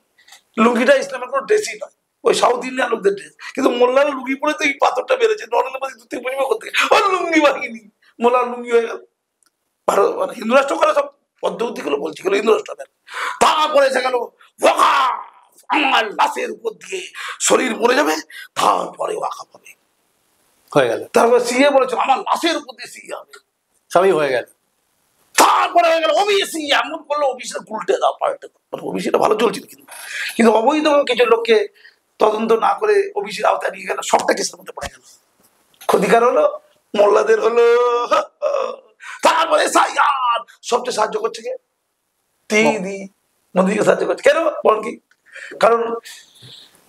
লুঙ্গিটা ইসলামের কোনো ড্রেসই নয়, ওই সাউথ ইন্ডিয়ান লোকদের ড্রেস। কিন্তু মোল্লার লুঙ্গি পরে তো এই পাথরটা বেড়েছে, নরেন্দ্র মোদী দূর থেকে বুঝবে করতে ওই লুঙ্গি বাহিনী, মোল্লার লুঙ্গি হয়ে গেল। ভারত মানে হিন্দু রাষ্ট্র করে সব পদ্ধতি গুলো বলছি, হিন্দু রাষ্ট্র। তারপরে এসে গেল আমার লাশের উপর দিয়ে শরীর মরে যাবে, তারপরে ওয়াকাফ হবে, হয়ে গেল। তারপরে সিএ বলেছিল আমার লাশের উপর দিয়ে সিএ হবে, সবই হয়ে গেল। তারপরে হয়ে গেল ওবিসি, এমন করলো ওবিসিটা উল্টে দাও, পাল্টে দাও। মানে ওবিসিটা ভালো চলছিল, কিন্তু অবৈধ কিছু লোককে তদন্ত না করে ওবিসির আওতায় নিয়ে গেল, সবটা কেসের মধ্যে পড়ে গেল। ক্ষতিকার হলো মোল্লাদের হলো। তারপরে সবচেয়ে সাহায্য করছে কে? দিদি মোদীকে সাহায্য করছে কেন? বল কি কারণ?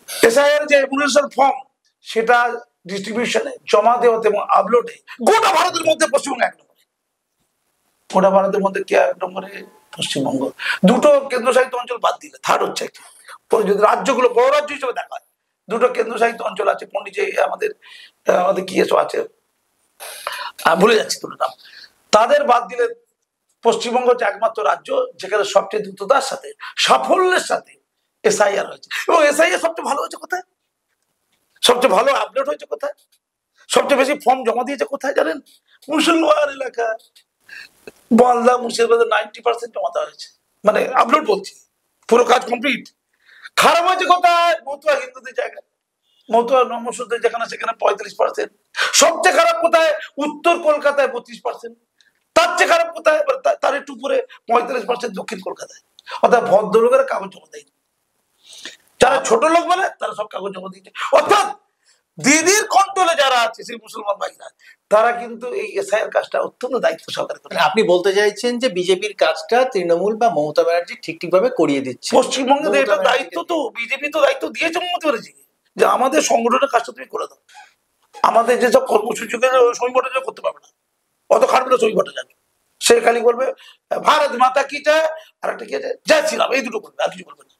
এসআইআর যে এমুলেশন ফর্ম, সেটা ডিস্ট্রিবিউশনে, জমা দেওয়াতে এবং আপলোডে গোটা ভারতের মধ্যে পশ্চিমবঙ্গ 1 নম্বরে। গোটা ভারতের মধ্যে কে 1 নম্বরে? পশ্চিমবঙ্গ। 2টো কেন্দ্রশাসিত অঞ্চল বাদ দিলে থার্ড হচ্ছে। যদি রাজ্যগুলো বড় রাজ্য হিসেবে দেখা হয়, 2টো কেন্দ্রশাসিত অঞ্চল আছে, পন্ডিচেরি আমাদের কি এসব আছে, ভুলে যাচ্ছি দুটো নাম, তাদের বাদ দিলে পশ্চিমবঙ্গ হচ্ছে একমাত্র রাজ্য যেখানে সবচেয়ে দ্রুততার সাথে, সাফল্যের সাথে এসআইআর হয়েছে। এবং এসআইআর সবচেয়ে ভালো হয়েছে কোথায়? সবচেয়ে ভালো আপডেট হয়েছে কোথায়? সবচেয়ে বেশি ফর্ম জমা দিয়েছে কোথায় জানেন? মুসলমান এলাকা, মালদা মুর্শিদাবাদে 90% জমা দেওয়া হয়েছে, মানে আপলোড বলছি, পুরো কাজ কমপ্লিট। খারাপ হয়েছে কোথায়? মতুয়া হিন্দুদের জায়গায়, মতুয়া নমসূদের যেখানে, সেখানে 35%। সবচেয়ে খারাপ কোথায়? উত্তর কলকাতায় 32%। তার চেয়ে খারাপ কোথায়? তার একটু উপরে 45% দক্ষিণ কলকাতায়। অর্থাৎ ভদ্রলোকেরা কাগজ জমা দেয়নি, যারা ছোট লোক বলে তারা সব কাগজ জমা দিয়েছে। অর্থাৎ দিদির কন্ট্রোলে যারা আছে সেই মুসলমান ভাইরা তারা কিন্তু এই এসআইআর কাজটা অত্যন্ত দায়িত্ব সহকারে করে। মানে আপনি বলতে চাইছেন যে বিজেপির কাজটা তৃণমূল বা মমতা ব্যানার্জি ঠিকভাবে করিয়ে দিচ্ছে। পশ্চিমবঙ্গে এটা দায়িত্ব তো বিজেপি তো দায়িত্ব দিয়েছে মমতা ব্যানার্জি যে আমাদের সংগঠনের কাজটা তুমি করে দাও, আমাদের যেসব কর্মসূচি সময় ভট্টাচার্য করতে পারবে না, অত খাটবে না সময় ভট্টাচার্য, সে খালি বলবে ভারত মাতা কি চায় আর একটা কি আছে জয় শ্রীরাম, এই দুটো বলবে, আর কিছু বলবে না,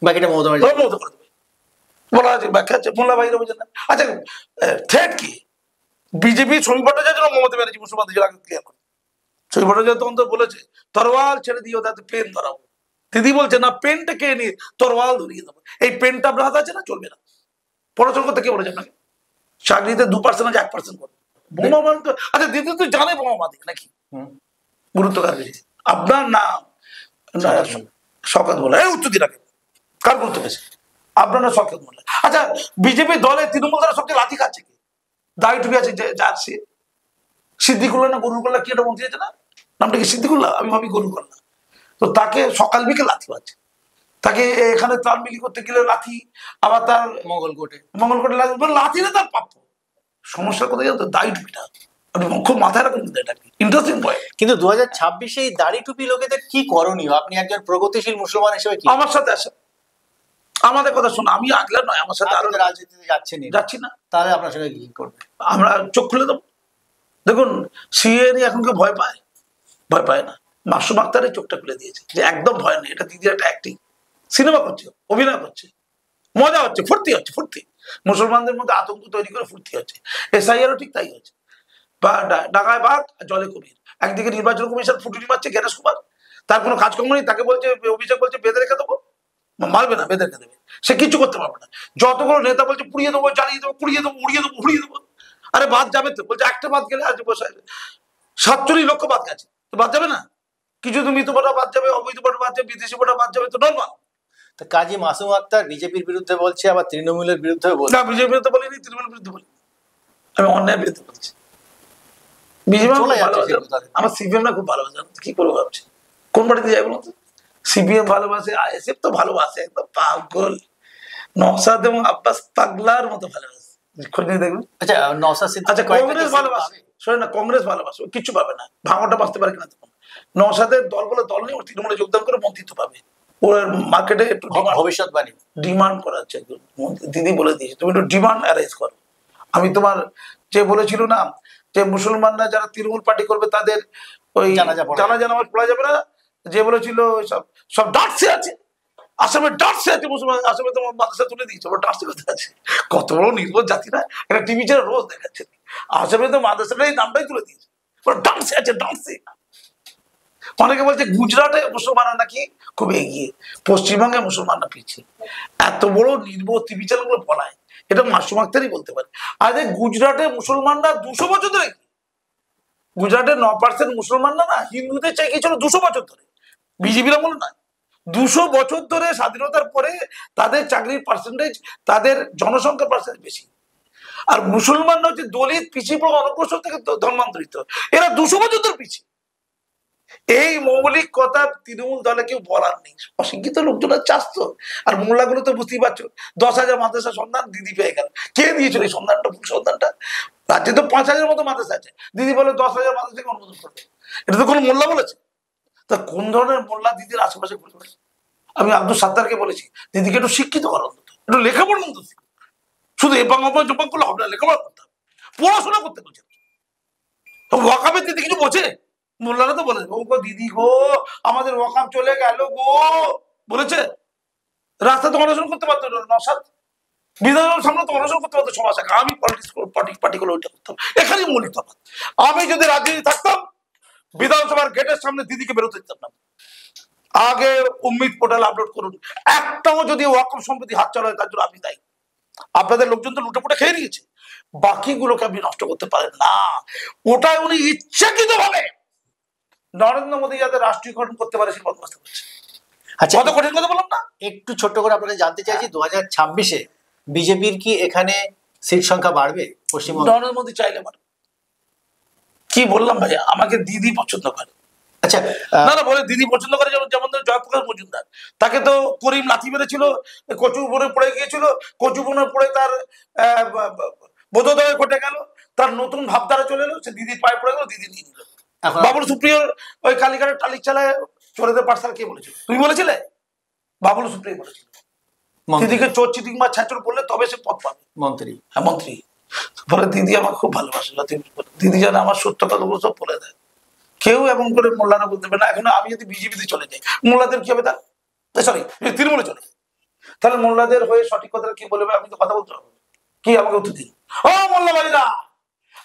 বাকিটা মমতা ব্যানার্জি মমতা করে দেবে। বলা আছে ব্যাখ্যা আছে, মোল্লা ভাইরা বোঝেন না। আচ্ছা থ্রেট কি বিজেপি সময় ভট্টাচার্য মমতা ব্যানার্জি মুসলমানদের আগে ক্লিয়ার করে। সময় ভট্টাচার্য তখন তো বলেছে তরোয়াল ছেড়ে দিও তাতে পেন ধরাবো, দিদি বলছে না পেনটা কে নিয়ে তরোয়াল ধরিয়ে দেবো, এই পেনটা আপনার হাতে আছে না চলবে না। পড়াশোনা করতে কে বলেছে আপনাকে? চাকরিতে 2% আছে 1% করবে বোমা বান তো। আচ্ছা দিদি তো জানে বোমা বাঁধে নাকি গুরুত্বকার বেশি আপনার নাম শওকত মোল্লা, এই উত্তর দিন আগে কার গুরুত্ব বেশি আপনার না শওকত মোল্লা? আচ্ছা বিজেপি দলে তৃণমূল দ্বারা সবচেয়ে লাঠি খাচ্ছে কি? দাড়ি টুপি আছে যার সে সিদ্দিকুল্লাহ না গরুকুল্লাহ কি একটা মন্ত্রী আছে না, নামটা কি সিদ্দিকুল্লাহ? আমি ভাবি গরুকুল্লাহ। তো তাকে সকাল বিকেল লাঠি পাচ্ছে, তাকে এখানে ত্রাণ বিলি করতে গেলে লাঠি, আবার তার মঙ্গলকোটে লাঠি না তার প্রাপ্য। সমস্যা কোথায় জানো তো? দাড়ি টুপিটা আপনি খুব মাথায় রাখুন, এটা ইন্টারেস্টিং পয়েন্ট। কিন্তু 2026-এ এই দাড়ি টুপি লোকেদের কি করণীয়? আপনি একজন প্রগতিশীল মুসলমান হিসেবে কি আমার সাথে আসে, আমাদের কথা শোনো, আমি আগলা নয়, আমার সাথে আরো রাজনীতিতে যাচ্ছি না, তাহলে আপনার সঙ্গে কি করবে? আমরা চোখ খুলে দেবো। দেখুন সিএ নিয়ে এখন কেউ ভয় পায়? ভয় পায় না। মাসুম আক্তারের চোখটা খুলে দিয়েছে যে একদম ভয় নেই, এটা দিদির একটা অ্যাক্টিং, সিনেমা করছে, অভিনয় করছে, মজা হচ্ছে, ফুর্তি হচ্ছে, ফুর্তি মুসলমানদের মধ্যে আতঙ্ক তৈরি করে ফুর্তি হচ্ছে। এসআইআরও ঠিক তাই হচ্ছে, বা ডাকায় বাঘ জলে কবির। একদিকে নির্বাচন কমিশন ফুটুনি মারছে জ্ঞানেশ কুমার, তার কোনো কাজকর্ম নেই, তাকে বলছে অভিষেক বলছে বেঁধে রেখে দেবো, মারবে না, বেঁধে রেখে দেবে, সে কিছু করতে পারবে না। যতগুলো নেতা বলছে পুড়িয়ে দেবো, জ্বালিয়ে দেবো, পুড়িয়ে দেবো, উড়িয়ে দেবো, উড়িয়ে দেবো, আরে বাদ যাবে তো, বলছে একটা বাদ গেলে আজ বসে 47 লক্ষ বাদ গেছে, তো বাদ যাবে না? কিছু তো মৃত ভোটার বাদ যাবে, অবৈধ ভোটার বাদ যাবে, বিদেশি ভোটার বাদ যাবে, তো নর্মাল। তো কাজী মাসুম আক্তার বিজেপির বিরুদ্ধে বলছে, আবার তৃণমূলের বিরুদ্ধে বলছে। না বিজেপির বিরুদ্ধে বলিনি, তৃণমূলের বিরুদ্ধে বলিনি, আমি অন্যায়ের বিরুদ্ধে বলছি। বিজেপি আমার সিপিএম না খুব ভালোবাসে, কি করবো ভাবছি, কোন বাড়িতে যাই বলুন তো? সিপিএম ভালোবাসে, আইএসএফ তো ভালোবাসে, একদম পাগল। নওশাদ এবং আব্বাস পাগলার মতো ভালোবাসে, খোঁজ দেখবেন। আচ্ছা নওশাদ সিদ্দিকী, আচ্ছা কংগ্রেস ভালোবাসে, শোনেন না, কংগ্রেস ভালোবাসে, কিছু পাবে না, ভাঙাটা বাঁচতে পারে কিনা তখন। নওশাদের দল বলে দল নেই, ওর তৃণমূলে যোগদান করে মন্ত্রিত্ব পাবে, ওর মার্কেটে একটু ভবিষ্যৎবাণী ডিমান্ড করা হচ্ছে। দিদি বলে দিয়েছে তুমি একটু ডিমান্ড অ্যারেঞ্জ করো। আমি তোমার যে বলেছিল না যে মুসলমানরা যারা তৃণমূল পার্টি করবে তাদের ওই জানাজা নামাজ পড়া যাবে না, যে বলেছিল সব সব ডাটসে আছে, আসামে ডাটসে আছে, মুসলমান আসামে তোমার মাদ্রাসা তুলে দিয়েছে, ওরা ডাটসে কোথায় আছে? কত বড় নির্বোধ জাতি না, একটা টিভি চ্যানেল রোজ দেখাচ্ছে, আসামে তো মাদ্রাসাটা এই নামটাই তুলে দিয়েছে, ওরা ডাটসে আছে, ডাটসে। অনেকে বলছে গুজরাটে মুসলমানরা নাকি খুব এগিয়ে, পশ্চিমবঙ্গে মুসলমানরা পিছিয়ে, এত বড় নির্বোধ টিভি চ্যানেলগুলো বলায়, এটা মাসুম আক্তারই বলতে পারে। আর গুজরাটে মুসলমানরা 200 বছর ধরে, গুজরাটের 9% মুসলমানরা না হিন্দুদের চাই ছিল 200 বছর ধরে, বিজেপির আমল নয়, 200 বছর ধরে স্বাধীনতার পরে তাদের চাকরির পার্সেন্টেজ, তাদের জনসংখ্যার পার্সেন্টেজ বেশি। আর মুসলমানরা হচ্ছে দলিত, পিছিয়ে পড়া, অনগ্রসর থেকে ধর্মান্তরিত, এরা 200 বছর ধরে পিছিয়ে। এই মৌলিক কথা তৃণমূল দলে কেউ বলার নেই, অশিক্ষিত লোকজনের চাষ তো। আর মোল্লাগুলো তো বুঝতেই পারছো, 10,000 মাদ্রাসা সন্ধান দিদি পেয়ে গেল, কে দিয়েছিল এই সন্ধানটা? ভুল সন্ধানটা। রাজ্যে তো 5,000 মতো মাদ্রাসা আছে, দিদি বলে 10,000 মাদ্রাসাকে অনুমোদন করবে, এটা তো কোনো মোল্লা বলেছে? তা কোন ধরনের মোল্লা দিদির আশেপাশে করবে? আমি আব্দুল সাত্তারকে বলেছি দিদিকে একটু শিক্ষিত করা, একটু লেখাপড়া মতো শিখো, শুধু এ বাংলা জপাং করলে হবে না, লেখাপড়া করতে হবে, পড়াশোনা করতে বলছে। ওয়াকাবের দিদি কিছু বোঝে? মোল্লারা তো বলেছে ও গো দিদি গো আমাদের ওয়াকাব চলে গেল গো, বলেছে? রাস্তা তো অনশন করতে পারতো নওশাদ, বিধানসভার সামনে তো অনশন করতে পারতো সমাজ, আমি পার্টি করে ওইটা করতাম। এখানেই মৌলিক তফাৎ। আমি যদি রাজনীতি থাকতাম বিধানসভার গেটের সামনে দিদিকে বেরোতে দিতাম না। আগে উম্মিদ পোর্টাল আপলোড করুন, একটাও যদি ওয়াকফ সম্পত্তি হাত চালায় তার জন্য আপনি দায়ী। আপনাদের লোকজন তো লুটেপুটে খেয়ে নিয়েছে, বাকিগুলোকে আপনি নষ্ট করতে পারেন না। ওটাই উনি ইচ্ছাকৃত ভাবে নরেন্দ্র মোদী যাতে রাষ্ট্রীয়করণ করতে পারে সে বন্দোবস্ত করছে। আচ্ছা কত কঠিন কথা বললাম না? একটু ছোট্ট করে আপনাকে জানতে চাইছি, 2026-এ বিজেপির কি এখানে সিট সংখ্যা বাড়বে পশ্চিমবঙ্গে? নরেন্দ্র মোদী চাইলে পারে। কি বললাম ভাইয়া, আমাকে দিদি পছন্দ করে, আচ্ছা, না না বলে দিদি পছন্দ করে, যেমন যেমন ধরো জয়প্রকাশ মজুমদার, তাকে তো করিম লাথি মেরেছিল, কচু বনে পড়ে গিয়েছিল, কচু বনে পড়ে তার বোধোদয় ঘটে গেল, তার নতুন ভাবধারা চলে এলো, সে দিদির পায়ে পড়ে গেল, দিদি নিয়ে নিল। বাবুল সুপ্রিয় ওই কালীঘাটের টালির চালায় চোরেদের পাঠশালা কে বলেছিল? তুমি বলেছিলে? বাবুল সুপ্রিয় বলেছিল। দিদিকে চোর চিটিং বা ছাচর বললে তবে সে পদ পাবে, মন্ত্রী। হ্যাঁ মন্ত্রী। ফলে দিদি আমার খুব ভালোবাসে, দিদি যেন আমার সত্য কথাগুলো সব বলে দেয়, কেউ এমন করে মোল্লারা বলতে পারে না। এখন আমি যদি বিজেপিতে চলে যাই, মোল্লাদের কি হবে? তার সরি তৃণমূলে চলে, তাহলে মোল্লাদের হয়ে সঠিক কথা কি বলবে? আমি তো কথা বলতে হবে, কি আমাকে উত্তর দিন, ও মোল্লা ভাইরা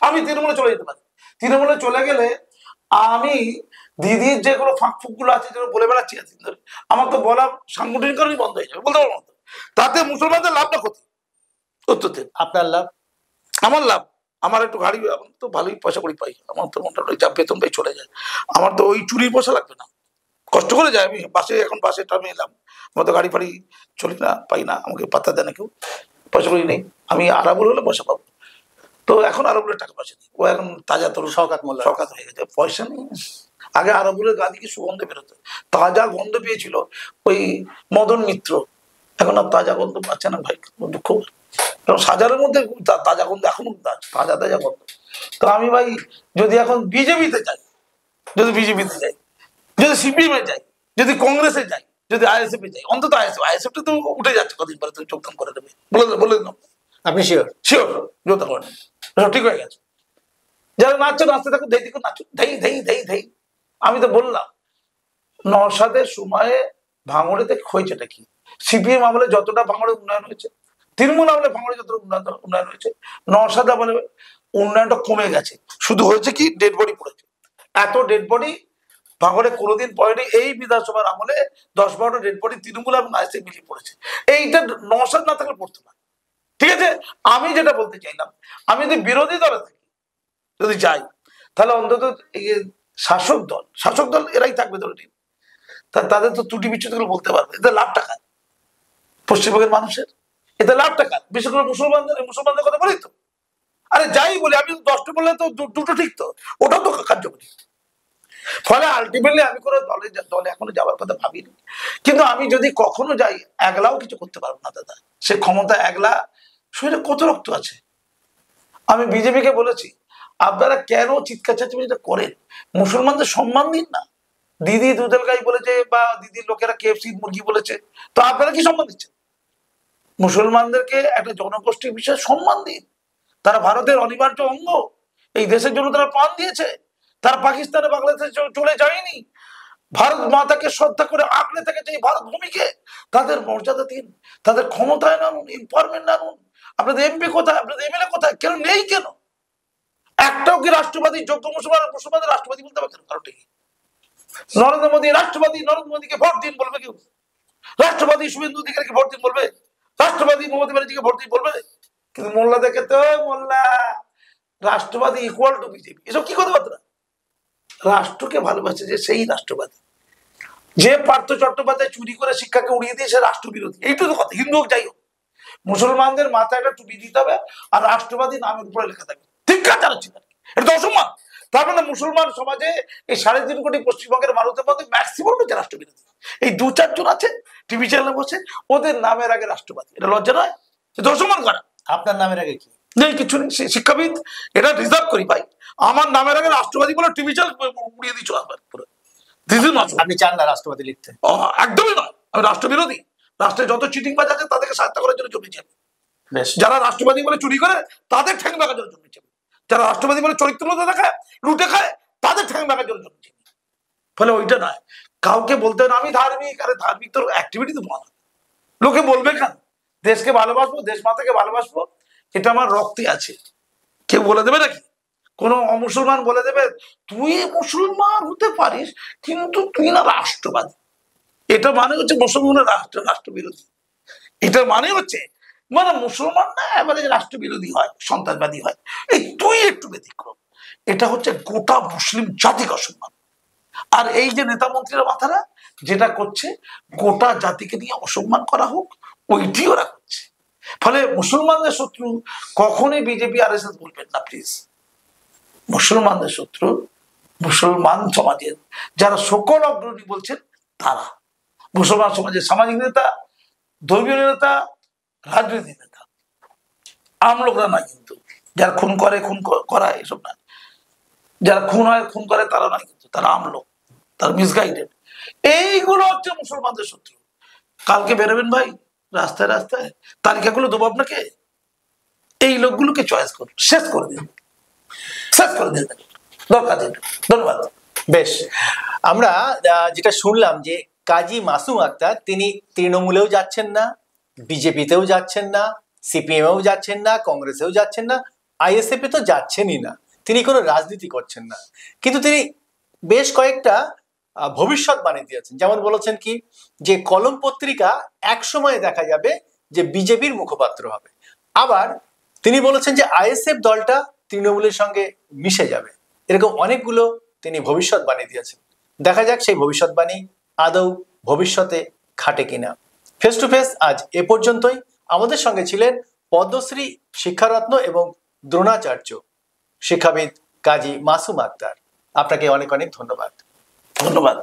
আমি তৃণমূলে চলে যেতে পারি। তৃণমূলে চলে গেলে আমি দিদির যেগুলো ফাঁক ফুক গুলো আছে, যেগুলো বলে বেড়াচ্ছি এতদিন ধরে, আমার তো বলা সাংগঠনিক কারণেই বন্ধ হয়ে যাবে, বলতে পারবো না। তাতে মুসলমানদের লাভ না ক্ষতি? উত্তর দিন। আপনার লাভ? আমার লাভ, আমার একটু গাড়ি তো ভালোই পয়সা করি পাই, আমার তো মোটামুটি যা বেতন পাই চলে যায়, আমার তো ওই চুরির পয়সা লাগবে না, কষ্ট করে যায়। আমি বাসে, এখন বাসে টার্মে এলাম, আমার তো গাড়ি ফাড়ি চলি না, পাই না, আমাকে পাত্তা দেয় না কেউ, পয়সা করি নেই। আমি আরাবুল হলে পয়সা পাবো, তো এখন আরাবুলের টাকা পয়সা নেই, ও এখন তাজা তোর শওকত মোল্লা শওকত হয়ে গেছে, পয়সা নেই। আগে আরাবুলের গা থেকে সুগন্ধ বেরোতো, তাজা গন্ধ পেয়েছিল ওই মদন মিত্র, এখন আর তাজা গন্ধ পাচ্ছে না ভাই, দুঃখ। সাজারের মধ্যে তাজা গন্ধ, এখনো তাজা তাজা গন্ধ। তো আমি ভাই যদি এখন বিজেপিতে যাই, যদি বিজেপিতে যাই, যদি সিপিএমে যাই, যদি কংগ্রেসে যাই, যদি আইএসএফ এ যাই, অন্তত আইএসএফ টা তো উঠে যাচ্ছে কদিন পরে, তুমি যোগদান করে দেবে বলে দিলাম। আপনি শিওর? শিওর যোগদান করেন, সব ঠিক হয়ে গেছে। যারা নাচছে নাচতে থাকুন, দেই দেখুন নাচুন, ধেই ধেই ধেই ধেই। আমি তো বললাম নওশাদের সময়ে ভাঙড়েতে হয়েছেটা কি, সিপিএম আমলে যতটা ভাঙড়ে উন্নয়ন হয়েছে, তৃণমূল আমলে ভাঙড়ে যতটা উন্নয়ন হয়েছে, নওশাদ আমলে উন্নয়নটা কমে গেছে। শুধু হয়েছে কি, ডেড বডি পড়েছে, এত ডেড বডি ভাঙড়ে কোনোদিন পড়েনি। এই বিধানসভার আমলে 10-12টা ডেড বডি তৃণমূল এবং আইএসএফ মিলিয়ে পড়েছে, এইটা নওশাদ না থাকলে পড়তো না। ঠিক আছে, আমি যেটা বলতে চাইলাম, আমি যদি বিরোধী দলে থাকি, যদি যাই, তাহলে অন্তত শাসক দল এরাই থাকবে ধরে নিন, তাদের তো ত্রুটি বিচ্ছুতি গুলো বলতে পারবে, এতে লাভ টাকা পশ্চিমবঙ্গের মানুষের, এতে লাভ টাকা, বিশেষ করে মুসলমানদের কথা বলি তো। আরে যাই বলি, আমি 10টা বললে তো দুটো ঠিক, তো ওটাও তো কার্যকরী। ফলে আলটিমেটলি আমি কোনো দলে এখনো যাওয়ার কথা ভাবিনি, কিন্তু আমি যদি কখনো যাই, একলাও কিছু করতে পারবো না দাদা, সে ক্ষমতা একলা, শরীরে কত রক্ত আছে। আমি বিজেপিকে বলেছি, আপনারা কেন চিৎকার চেঁচামেচিটা করেন? মুসলমানদের সম্মান দিন না। দিদি দুধেল গাই বলেছে, বা দিদির লোকেরা কেএফসি মুরগি বলেছে, তো আপনারা কি সম্মান দিচ্ছেন? মুসলমানদেরকে একটা জনগোষ্ঠীর বিষয়ে সম্মান দিন, তারা ভারতের অনিবার্য অঙ্গ, এই দেশের জন্য তারা প্রাণ দিয়েছে, তারা পাকিস্তানে বাংলাদেশে চলে যায়নি, ভারত মাতাকে শ্রদ্ধা করে আঁকড়ে থেকেছে এই ভারত ভূমিকে। তাদের মর্যাদা দিন, তাদের ক্ষমতায় নানুন, এম্পাওয়ারমেন্ট নানুন। আপনাদের এমপি কোথায়, আপনাদের এমএলএ কোথায়, কেন নেই? কেন একটাও কি রাষ্ট্রবাদী যোগ্য মুসলমানদের রাষ্ট্রবাদী বলতে হবে কেন? কারণটা কি? নরেন্দ্র মোদী রাষ্ট্রবাদী, নরেন্দ্র মোদীকে ভোট দিন বলবে কেউ? রাষ্ট্রবাদী শুভেন্দু অধিকারীকে ভোট দিন বলবে? রাষ্ট্রবাদী মমতা ব্যানার্জিকে ভোট দিন বলবে? কিন্তু মোল্লাদেরকে তো মোল্লা রাষ্ট্রবাদী ইকুয়াল টু বিজেপি, এসব কি কথাবার্তা? রাষ্ট্রকে ভালোবাসে যে সেই রাষ্ট্রবাদী। যে পার্থ চট্টোপাধ্যায় চুরি করে শিক্ষাকে উড়িয়ে দিয়ে সে রাষ্ট্রবিরোধী, এইটুকু কথা। হিন্দু হোক যাই হোক, মুসলমানদের মাথায় একটা টুপি দিতে হবে, আর রাষ্ট্রবাদী নামের উপরে লেখা থাকবে, ঠিক কাজ চালাচ্ছি, এটা তো অসম্মান। তার মানে মুসলমান সমাজে এই 3.5 কোটি পশ্চিমবঙ্গের মানুষের মধ্যে ম্যাক্সিমাম হচ্ছে রাষ্ট্রবিরোধী। এই 2-4 জন আছে টিভি চ্যানেলে বসে, ওদের নামের আগে রাষ্ট্রবাদী, এটা লজ্জা নয়? এটা অসম্মান করা। আপনার নামের আগে কি নেই? কিছু নেই, শিক্ষাবিদ, এটা রিজার্ভ করি ভাই। আমার নামের আগে রাষ্ট্রবাদী বলে টিভি চ্যানেল উড়িয়ে দিচ্ছ পুরো। আপনি চান না রাষ্ট্রবাদী লিখতে? একদমই নয়, আমি রাষ্ট্রবিরোধী। রাষ্ট্রে যত চিটিংবাজ আছে তাদেরকে সাহায্য করার জন্য জমিয়েছি আমি। যারা রাষ্ট্রবাদী বলে চুরি করে তাদের ঠ্যাং ভাঙার জন্য জমিয়েছি আমি। যারা রাষ্ট্রবাদী বলে চরিত্রমতো দেখায়, লুটে খায়, তাদের ঠ্যাং ভাঙার জন্য জমিয়েছি। ফলে ওইটা নয়, কাউকে বলতে না আমি ধার্মিক, আরে ধার্মিক তোর অ্যাক্টিভিটি তো বলা, লোকে বলবে কেন? দেশকে ভালোবাসবো, দেশ মাতাকে ভালোবাসবো, এটা আমার রক্তে আছে। কেউ বলে দেবে নাকি? কোন অমুসলমান বলে দেবে তুই মুসলমান হতে পারিস কিন্তু তুই না রাষ্ট্রবাদী? এটা মানে হচ্ছে মুসলমানের রাষ্ট্রবিরোধী। এটা মানে হচ্ছে মানে মুসলমান না এবারে রাষ্ট্রবিরোধী হয়, সন্ত্রাসবাদী হয়, এই তুই একটু ব্যতিক্রম। এটা হচ্ছে গোটা মুসলিম জাতিকে অসম্মান। আর এই যে নেতা মন্ত্রীরা মাথারা যেটা করছে, গোটা জাতিকে নিয়ে অসম্মান করা হোক, ওইটি ওরা করছে। ফলে মুসলমানদের শত্রু কখনোই বিজেপি আর এস এস বলবেন না প্লিজ। মুসলমানদের শত্রু মুসলমান সমাজের যারা সকল অগ্রণী বলছেন তারা মুসলমান সমাজের সামাজিক নেতা, ধর্মীয় নেতা, রাজনৈতিক নেতা, আম লোকরা নয় কিন্তু। যারা খুন করে, খুন করায় এসব না, যারা খুন হয় খুন করে তারা নয় কিন্তু, তারা আম লোক, তারা মিসগাইডেড। এইগুলো হচ্ছে মুসলমানদের শত্রু। কালকে বেরোবেন ভাই রাস্তায় রাস্তায়, তালিকাগুলো দেবো আপনাকে, এই লোকগুলোকে চয়েস করুন, শেষ করে দিন, শেষ করে দিন, দরকার দিন। ধন্যবাদ। বেশ, আমরা যেটা শুনলাম যে কাজী মাসুম আক্তার তিনি তৃণমূলেও যাচ্ছেন না, বিজেপিতেও যাচ্ছেন না, সিপিএমেও যাচ্ছেন না, কংগ্রেসেও যাচ্ছেন না, আইএসএফ এ তো যাচ্ছেনই না, তিনি কোনো রাজনীতি করছেন না। কিন্তু তিনি বেশ কয়েকটা ভবিষ্যৎবাণী দিয়েছেন। যেমন বলেছেন কি যে কলম পত্রিকা এক সময় দেখা যাবে যে বিজেপির মুখপাত্র হবে। আবার তিনি বলেছেন যে আইএসএফ দলটা তৃণমূলের সঙ্গে মিশে যাবে। এরকম অনেকগুলো তিনি ভবিষ্যৎবাণী দিয়েছেন। দেখা যাক সেই ভবিষ্যৎবাণী আদৌ ভবিষ্যতে খাটে কিনা। ফেস টু ফেস আজ এ পর্যন্তই। আমাদের সঙ্গে ছিলেন পদ্মশ্রী, শিক্ষারত্ন এবং দ্রোণাচার্য শিক্ষাবিদ কাজী মাসুম আক্তার। আপনাকে অনেক অনেক ধন্যবাদ। ধন্যবাদ।